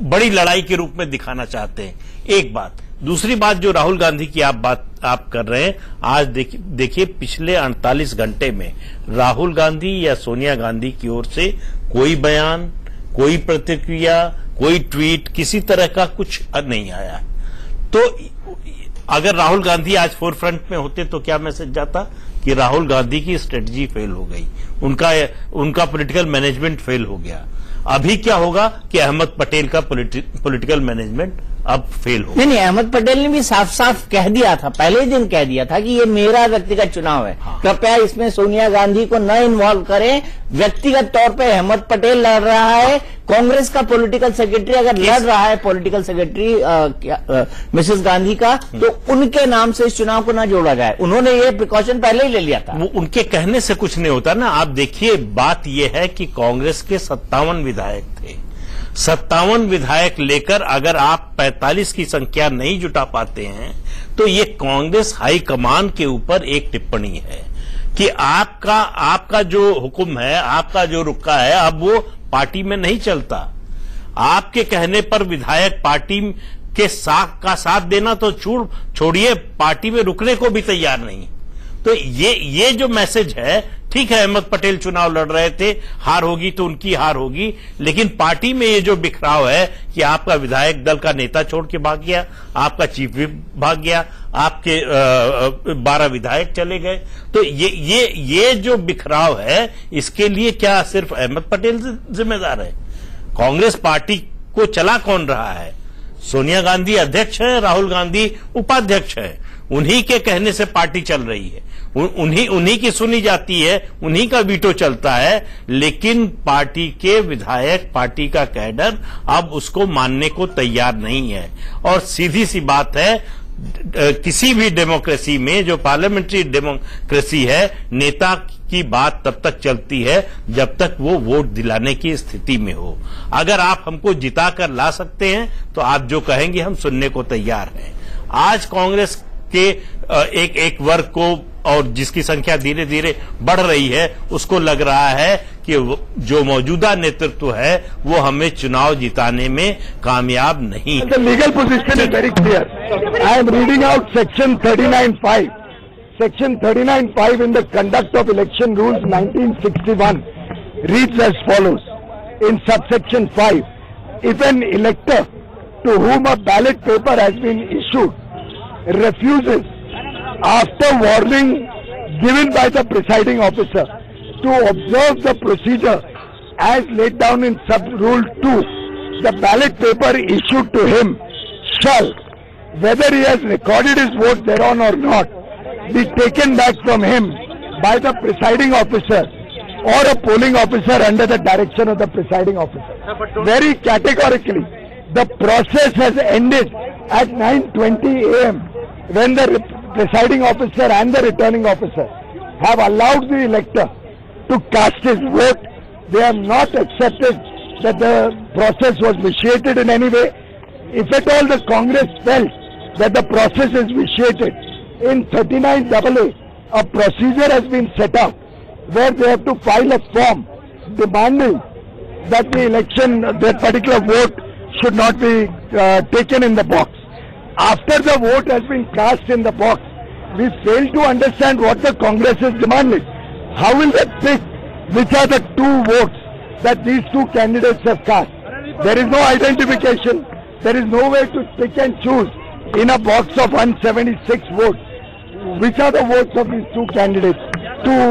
[SPEAKER 2] बड़ी लड़ाई के रूप में दिखाना चाहते हैं। एक बात। दूसरी बात, जो राहुल गांधी की आप कर रहे हैं, आज देखिए पिछले 48 घंटे में राहुल गांधी या सोनिया गांधी की ओर से कोई बयान, कोई प्रतिक्रिया, कोई ट्वीट, किसी तरह का कुछ नहीं आया। तो अगर राहुल गांधी आज फोरफ्रंट में होते तो क्या मैसेज जाता कि राहुल गांधी की स्ट्रेटजी फेल हो गई, उनका पॉलिटिकल मैनेजमेंट फेल हो गया। अभी क्या होगा कि अहमद पटेल का पॉलिटिकल मैनेजमेंट अब फेल हो।
[SPEAKER 1] नहीं, अहमद पटेल ने भी साफ साफ कह दिया था, पहले दिन कह दिया था कि ये मेरा व्यक्तिगत चुनाव है। हाँ। कृपया इसमें सोनिया गांधी को न इन्वॉल्व करें। व्यक्तिगत तौर पे अहमद पटेल लड़ रहा है, कांग्रेस का पॉलिटिकल सेक्रेटरी अगर लड़ रहा है, पॉलिटिकल सेक्रेटरी मिसेस गांधी का, तो उनके नाम से इस चुनाव को न जोड़ा जाए। उन्होंने ये प्रिकॉशन पहले ही ले लिया था।
[SPEAKER 2] वो उनके कहने से कुछ नहीं होता ना। आप देखिए, बात यह है कि कांग्रेस के 57 विधायक थे। 57 विधायक लेकर अगर आप 45 की संख्या नहीं जुटा पाते हैं, तो ये कांग्रेस हाईकमान के ऊपर एक टिप्पणी है कि आपका जो हुक्म है, आपका जो रुका है, अब वो पार्टी में नहीं चलता। आपके कहने पर विधायक पार्टी के साथ देना तो छोड़िए, पार्टी में रुकने को भी तैयार नहीं। तो ये जो मैसेज है, ठीक है अहमद पटेल चुनाव लड़ रहे थे, हार होगी तो उनकी हार होगी, लेकिन पार्टी में ये जो बिखराव है कि आपका विधायक दल का नेता छोड़ के भाग गया, आपका चीफ व्हिप भाग गया, आपके 12 विधायक चले गए, तो ये जो बिखराव है, इसके लिए क्या सिर्फ अहमद पटेल जिम्मेदार है? कांग्रेस पार्टी को चला कौन रहा है? सोनिया गांधी अध्यक्ष है, राहुल गांधी उपाध्यक्ष है। उन्हीं के कहने से पार्टी चल रही है, उन्हीं की सुनी जाती है, उन्हीं का वीटो चलता है, लेकिन पार्टी के विधायक, पार्टी का कैडर अब उसको मानने को तैयार नहीं है। और सीधी सी बात है, किसी भी डेमोक्रेसी में, जो पार्लियामेंट्री डेमोक्रेसी है, नेता की बात तब तक चलती है जब तक वो वोट दिलाने की स्थिति में हो। अगर आप हमको जिता कर ला सकते हैं तो आप जो कहेंगे हम सुनने को तैयार हैं। आज कांग्रेस के एक वर्ग को, और जिसकी संख्या धीरे धीरे बढ़ रही है, उसको लग रहा है कि जो मौजूदा नेतृत्व है वो हमें चुनाव जिताने में कामयाब नहीं है।
[SPEAKER 11] The legal position is very clear. I am reading out section 39(5). Section 39(5) in the Conduct of Election Rules 1961 reads as follows. In subsection 5, if an elector to whom a ballot paper has been issued refuses, after warning given by the presiding officer, to observe the procedure as laid down in sub-rule 2, the ballot paper issued to him shall, whether he has recorded his vote thereon or not, be taken back from him by the presiding officer or a polling officer under the direction of the presiding officer. Very categorically, the process has ended at 9:20 a.m. when the presiding officer and the returning officer have allowed the elector to cast his vote. They have not accepted that the process was vitiated in any way. If at all the Congress felt that the process is vitiated, in 39AA, a procedure has been set up where they have to file a form demanding that the election, that particular vote should not be taken in the box. After the vote has been cast in the box, we fail to understand what the Congress is demanding. How will they pick which are the two votes that these two candidates have cast? There is no identification. There is no way to pick and choose in a box of 176 votes which are the votes of these two candidates, two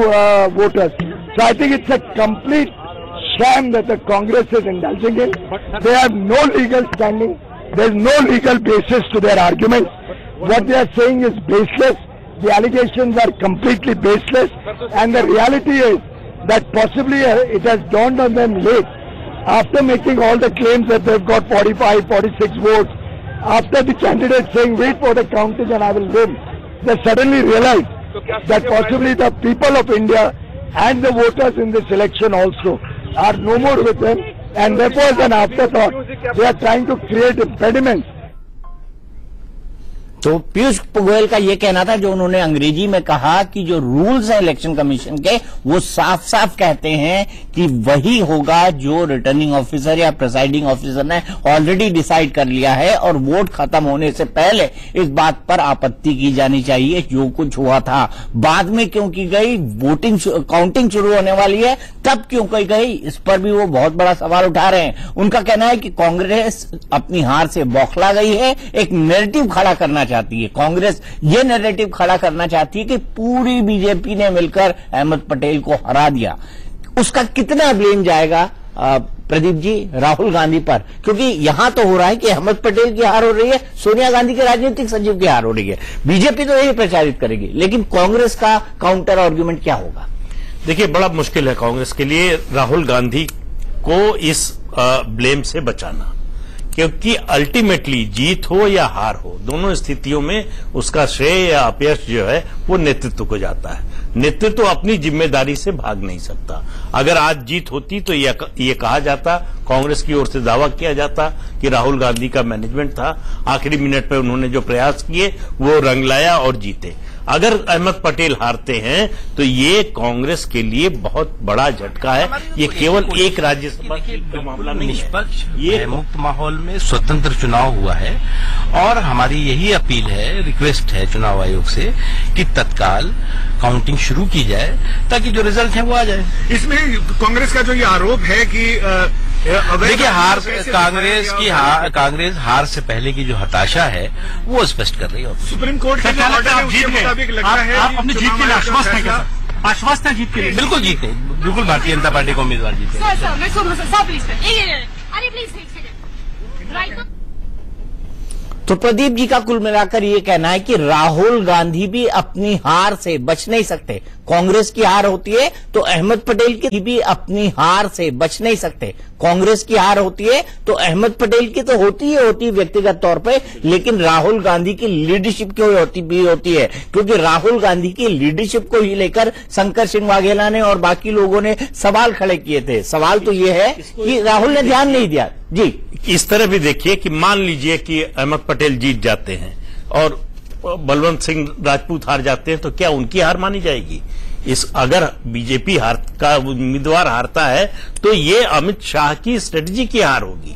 [SPEAKER 11] voters. So I think it's a complete sham that the Congress is indulging in. They have no legal standing. There is no legal basis to their arguments. What they are saying is baseless. The allegations are completely baseless. And the reality is that possibly it has dawned on them late. After making all the claims that they've got 45, 46 votes, after the candidate saying, wait for the counting and I will win, they suddenly realized that possibly the people of India and the voters in this election also are no more with them, and therefore as an afterthought, they are trying to create impediments.
[SPEAKER 1] तो पीयूष गोयल का यह कहना था, जो उन्होंने अंग्रेजी में कहा कि जो रूल्स हैं इलेक्शन कमीशन के, वो साफ साफ कहते हैं कि वही होगा जो रिटर्निंग ऑफिसर या प्रिसाइडिंग ऑफिसर ने ऑलरेडी डिसाइड कर लिया है, और वोट खत्म होने से पहले इस बात पर आपत्ति की जानी चाहिए। जो कुछ हुआ था बाद में क्यों की गई, वोटिंग काउंटिंग शुरू होने वाली है तब क्यों की गई, इस पर भी वो बहुत बड़ा सवाल उठा रहे हैं। उनका कहना है कि कांग्रेस अपनी हार से बौखला गई है, एक नैरेटिव खड़ा करना चाहती है। कांग्रेस ये नैरेटिव खड़ा करना चाहती है कि पूरी बीजेपी ने मिलकर अहमद पटेल को हरा दिया। उसका कितना ब्लेम जाएगा प्रदीप जी राहुल गांधी पर? क्योंकि यहां तो हो रहा है कि अहमद पटेल की हार हो रही है, सोनिया गांधी के राजनीतिक सचिव की हार हो रही है। बीजेपी तो यही प्रचारित करेगी, लेकिन कांग्रेस का काउंटर आर्ग्यूमेंट क्या होगा?
[SPEAKER 2] देखिए, बड़ा मुश्किल है कांग्रेस के लिए राहुल गांधी को इस ब्लेम से बचाना, क्योंकि अल्टीमेटली जीत हो या हार हो, दोनों स्थितियों में उसका श्रेय या अपयश जो है वो नेतृत्व को जाता है। नेतृत्व अपनी जिम्मेदारी से भाग नहीं सकता। अगर आज जीत होती तो ये कहा जाता, कांग्रेस की ओर से दावा किया जाता कि राहुल गांधी का मैनेजमेंट था, आखिरी मिनट पर उन्होंने जो प्रयास किए वो रंग लाया और जीते। अगर अहमद पटेल हारते हैं तो ये कांग्रेस के लिए बहुत बड़ा झटका है। ये केवल एक राज्यसभा का मामला नहीं,
[SPEAKER 12] निष्पक्ष ये मुक्त माहौल में स्वतंत्र चुनाव हुआ है, और हमारी यही अपील है, रिक्वेस्ट है चुनाव आयोग से कि तत्काल काउंटिंग शुरू की जाए ताकि जो रिजल्ट है वो आ जाए।
[SPEAKER 8] इसमें कांग्रेस का जो ये आरोप है कि
[SPEAKER 12] देखिए, कांग्रेस हार से पहले की जो हताशा है वो स्पष्ट कर रही है।
[SPEAKER 8] सुप्रीम कोर्ट के मुताबिक लगता है आप अपनी जीत के लिए आश्वस्त हैं क्या? आश्वस्त है जीत के लिए?
[SPEAKER 12] बिल्कुल जीत नहीं, बिल्कुल भारतीय जनता पार्टी को उम्मीदवार जीते।
[SPEAKER 1] तो प्रदीप जी का कुल मिलाकर ये कहना है कि राहुल गांधी भी अपनी हार से बच नहीं सकते। कांग्रेस की हार होती है तो अहमद पटेल की भी अपनी हार से बच नहीं सकते। कांग्रेस की हार होती है तो अहमद पटेल की तो होती है व्यक्तिगत तौर पे, लेकिन राहुल गांधी की लीडरशिप क्यों होती है, क्योंकि राहुल गांधी की लीडरशिप को ही लेकर शंकर सिंह वाघेला ने और बाकी लोगों ने सवाल खड़े किए थे। सवाल तो ये है कि राहुल ने ध्यान नहीं दिया। जी,
[SPEAKER 2] इस तरह भी देखिए कि मान लीजिए कि अहमद पटेल जीत जाते हैं और बलवंत सिंह राजपूत हार जाते हैं, तो क्या उनकी हार मानी जाएगी? अगर बीजेपी का उम्मीदवार हारता है तो ये अमित शाह की स्ट्रेटजी की हार होगी।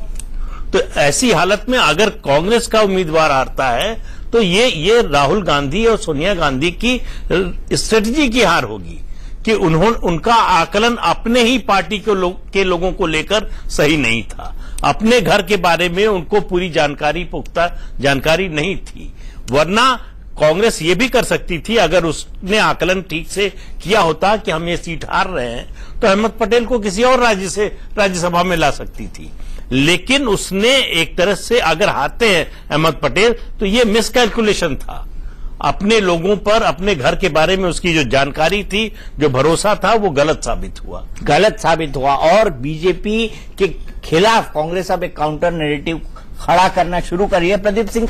[SPEAKER 2] तो ऐसी हालत में अगर कांग्रेस का उम्मीदवार हारता है तो ये राहुल गांधी और सोनिया गांधी की स्ट्रेटजी की हार होगी कि उनका आकलन अपने ही पार्टी के लोगों को लेकर सही नहीं था। अपने घर के बारे में उनको पूरी जानकारी, पुख्ता जानकारी नहीं थी। वरना कांग्रेस ये भी कर सकती थी, अगर उसने आकलन ठीक से किया होता कि हम ये सीट हार रहे हैं, तो अहमद पटेल को किसी और राज्य से राज्यसभा में ला सकती थी। लेकिन उसने एक तरह से, अगर हारते हैं अहमद पटेल तो ये मिसकैलकुलेशन था। अपने लोगों पर, अपने घर के बारे में उसकी जो जानकारी थी, जो भरोसा था, वो गलत साबित हुआ और बीजेपी के खिलाफ कांग्रेस अब एक काउंटर नैरेटिव खड़ा करना शुरू करी है। प्रदीप सिंह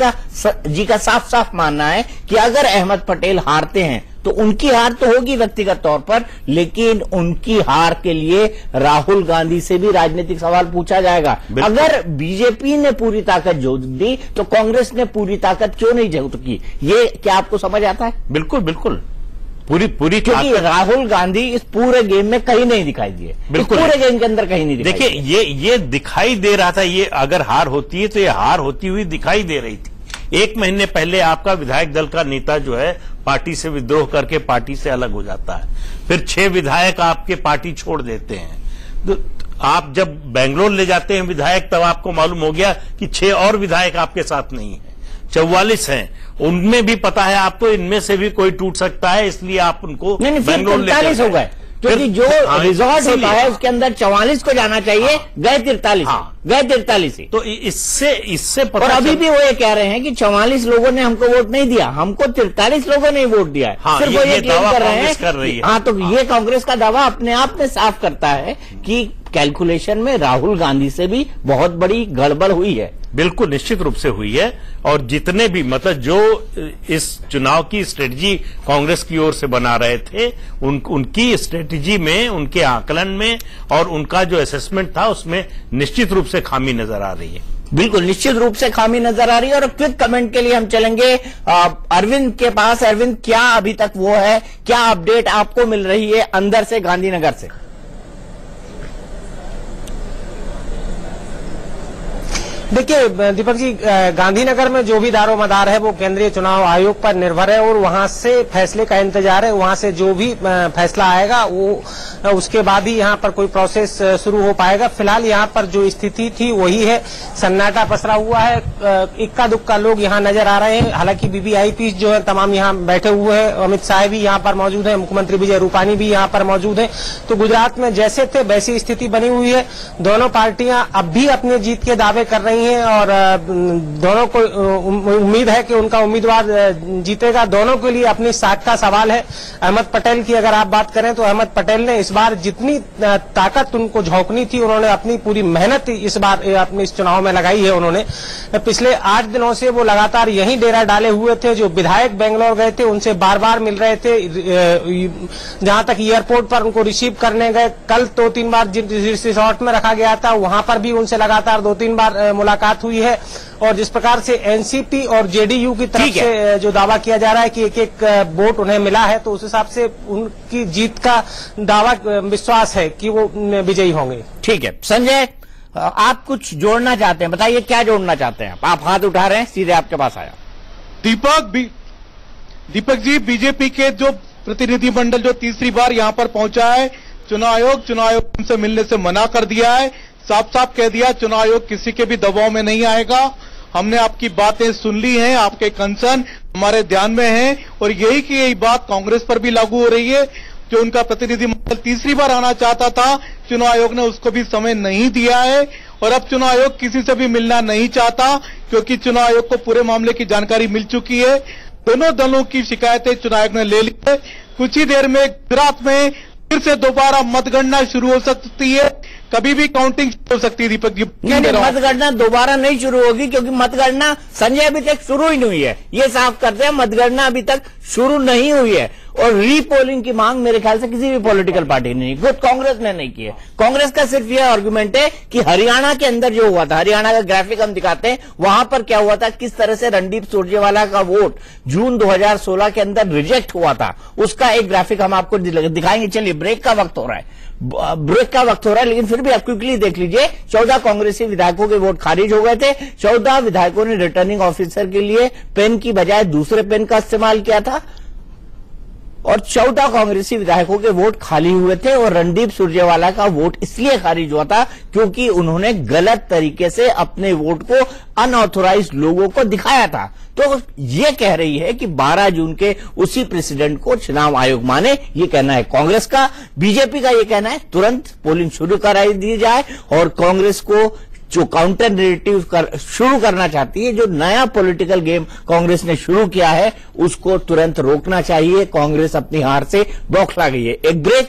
[SPEAKER 2] जी का साफ साफ मानना है कि अगर अहमद पटेल हारते हैं तो उनकी हार तो होगी व्यक्तिगत तौर पर, लेकिन उनकी हार के लिए राहुल गांधी से भी राजनीतिक सवाल पूछा जाएगा। अगर बीजेपी ने पूरी ताकत झोंक दी तो कांग्रेस ने पूरी ताकत क्यों नहीं झोंकी? ये क्या आपको समझ आता है? बिल्कुल पूरी
[SPEAKER 1] क्योंकि राहुल गांधी इस पूरे गेम में कहीं नहीं दिखाई दिए, बिल्कुल पूरे गेम के अंदर कहीं नहीं दिखाई।
[SPEAKER 2] देखिए, ये दिखाई दे रहा था, ये अगर हार होती है तो ये हार होती हुई दिखाई दे रही थी। 1 महीने पहले आपका विधायक दल का नेता जो है पार्टी से विद्रोह करके पार्टी से अलग हो जाता है, फिर 6 विधायक आपके पार्टी छोड़ देते हैं। तो आप जब बेंगलोर ले जाते हैं विधायक, तब आपको मालूम हो गया कि 6 और विधायक आपके साथ नहीं है, 44 हैं। उनमें भी पता है आपको इनमें से भी कोई टूट सकता है, इसलिए आप उनको बेंगलोर ले
[SPEAKER 1] 45 हो गए। क्योंकि जो रिजॉर्ट होता है उसके अंदर 44 को जाना चाहिए, गए 43, गए 43 ही।
[SPEAKER 2] तो इससे पता
[SPEAKER 1] और अभी भी वो ये कह रहे हैं कि 44 लोगों ने हमको वोट नहीं दिया, हमको 43 लोगों ने वोट दिया है। सिर्फ वो ये क्लेम कर रहे हैं। हाँ, तो ये कांग्रेस का दावा अपने आप में साफ करता है कि कैलकुलेशन में राहुल गांधी से भी बहुत बड़ी गड़बड़ हुई है।
[SPEAKER 2] बिल्कुल निश्चित रूप से हुई है। और जितने भी मतलब जो इस चुनाव की स्ट्रेटजी कांग्रेस की ओर से बना रहे थे, उनकी स्ट्रेटजी में, उनके आकलन में और उनका जो असेसमेंट था उसमें निश्चित रूप से खामी नजर आ रही है।
[SPEAKER 1] बिल्कुल निश्चित रूप से खामी नजर आ रही है। और क्विक कमेंट के लिए हम चलेंगे अरविंद के पास। अरविंद, क्या अभी तक वो है, क्या अपडेट आपको मिल रही है अंदर से, गांधीनगर से?
[SPEAKER 13] देखिए दीपक जी, गांधीनगर में जो भी दारोमदार है वो केंद्रीय चुनाव आयोग पर निर्भर है और वहां से फैसले का इंतजार है। वहां से जो भी फैसला आएगा वो उसके बाद ही यहां पर कोई प्रोसेस शुरू हो पाएगा। फिलहाल यहां पर जो स्थिति थी वही है, सन्नाटा पसरा हुआ है, इक्का दुक्का लोग यहां नजर आ रहे हैं। हालांकि वीवीआईपी जो है तमाम यहां बैठे हुए हैं, अमित शाह भी यहां पर मौजूद है, मुख्यमंत्री विजय रूपानी भी यहां पर मौजूद है। तो गुजरात में जैसे थे वैसी स्थिति बनी हुई है। दोनों पार्टियां अब भी अपनी जीत के दावे कर रही हैं और दोनों को उम्मीद है कि उनका उम्मीदवार जीतेगा। दोनों के लिए अपनी साख का सवाल है। अहमद पटेल की अगर आप बात करें तो अहमद पटेल ने इस बार जितनी ताकत उनको झोंकनी थी उन्होंने अपनी पूरी मेहनत इस बार अपने इस चुनाव में लगाई है। उन्होंने पिछले 8 दिनों से वो लगातार यहीं डेरा डाले हुए थे। जो विधायक बेंगलोर गए थे उनसे बार बार मिल रहे थे, जहां तक एयरपोर्ट पर उनको रिसीव करने गए। कल 2-3 बार जिस रिसोर्ट में रखा गया था वहां पर भी उनसे लगातार 2-3 बार मुलाकात हुई है। और जिस प्रकार से एनसीपी और जेडीयू की तरफ से जो दावा किया जा रहा है कि एक वोट उन्हें मिला है, तो उस हिसाब से उनकी जीत का दावा, विश्वास है कि वो विजयी होंगे।
[SPEAKER 1] ठीक है संजय, आप कुछ जोड़ना चाहते हैं, बताइए क्या जोड़ना चाहते हैं? आप हाथ उठा रहे हैं, सीधे आपके पास आया।
[SPEAKER 5] दीपक जी, बीजेपी के जो प्रतिनिधिमंडल जो तीसरी बार यहां पर पहुंचा है, चुनाव आयोग उनसे मिलने से मना कर दिया है। साफ साफ कह दिया चुनाव आयोग किसी के भी दबाव में नहीं आएगा। हमने आपकी बातें सुन ली हैं, आपके कंसर्न हमारे ध्यान में हैं और यही की यही बात कांग्रेस पर भी लागू हो रही है। जो उनका प्रतिनिधिमंडल तीसरी बार आना चाहता था, चुनाव आयोग ने उसको भी समय नहीं दिया है और अब चुनाव आयोग किसी से भी मिलना नहीं चाहता, क्योंकि चुनाव आयोग को पूरे मामले की जानकारी मिल चुकी है। दोनों दलों की शिकायतें चुनाव आयोग ने ले ली है। कुछ ही देर में गुजरात में फिर से दोबारा मतगणना शुरू हो सकती है, कभी भी काउंटिंग हो सकती है। दीपक जी,
[SPEAKER 1] नहीं, मतगणना दोबारा नहीं शुरू होगी, क्योंकि मतगणना संजय अभी तक शुरू ही नहीं हुई है। ये साफ करते हैं, मतगणना अभी तक शुरू नहीं हुई है। और रीपोलिंग की मांग मेरे ख्याल से किसी भी पॉलिटिकल पार्टी ने नहीं, खुद कांग्रेस ने नहीं की है। कांग्रेस का सिर्फ यह आर्गुमेंट है कि हरियाणा के अंदर जो हुआ था, हरियाणा का ग्राफिक हम दिखाते हैं, वहां पर क्या हुआ था, किस तरह से रणदीप सुरजेवाला का वोट जून 2016 के अंदर रिजेक्ट हुआ था, उसका एक ग्राफिक हम आपको दिखाएंगे। चलिए, ब्रेक का वक्त हो रहा है, लेकिन फिर भी आप क्विकली देख लीजिए। 14 कांग्रेसी विधायकों के वोट खारिज हो गए थे। 14 विधायकों ने रिटर्निंग ऑफिसर के लिए पेन की बजाय दूसरे पेन का इस्तेमाल किया था और 14 कांग्रेसी विधायकों के वोट खाली हुए थे। और रणदीप सुरजेवाला का वोट इसलिए खारिज हुआ था क्योंकि उन्होंने गलत तरीके से अपने वोट को अनऑथोराइज्ड लोगों को दिखाया था। तो ये कह रही है कि 12 जून के उसी प्रेसिडेंट को चुनाव आयोग माने, ये कहना है कांग्रेस का। बीजेपी का ये कहना है तुरंत पोलिंग शुरू कराई दी जाए और कांग्रेस को जो काउंटर नैरेटिव शुरू करना चाहती है, जो नया पॉलिटिकल गेम कांग्रेस ने शुरू किया है, उसको तुरंत रोकना चाहिए। कांग्रेस अपनी हार से बौखला गई है। एक ब्रेक।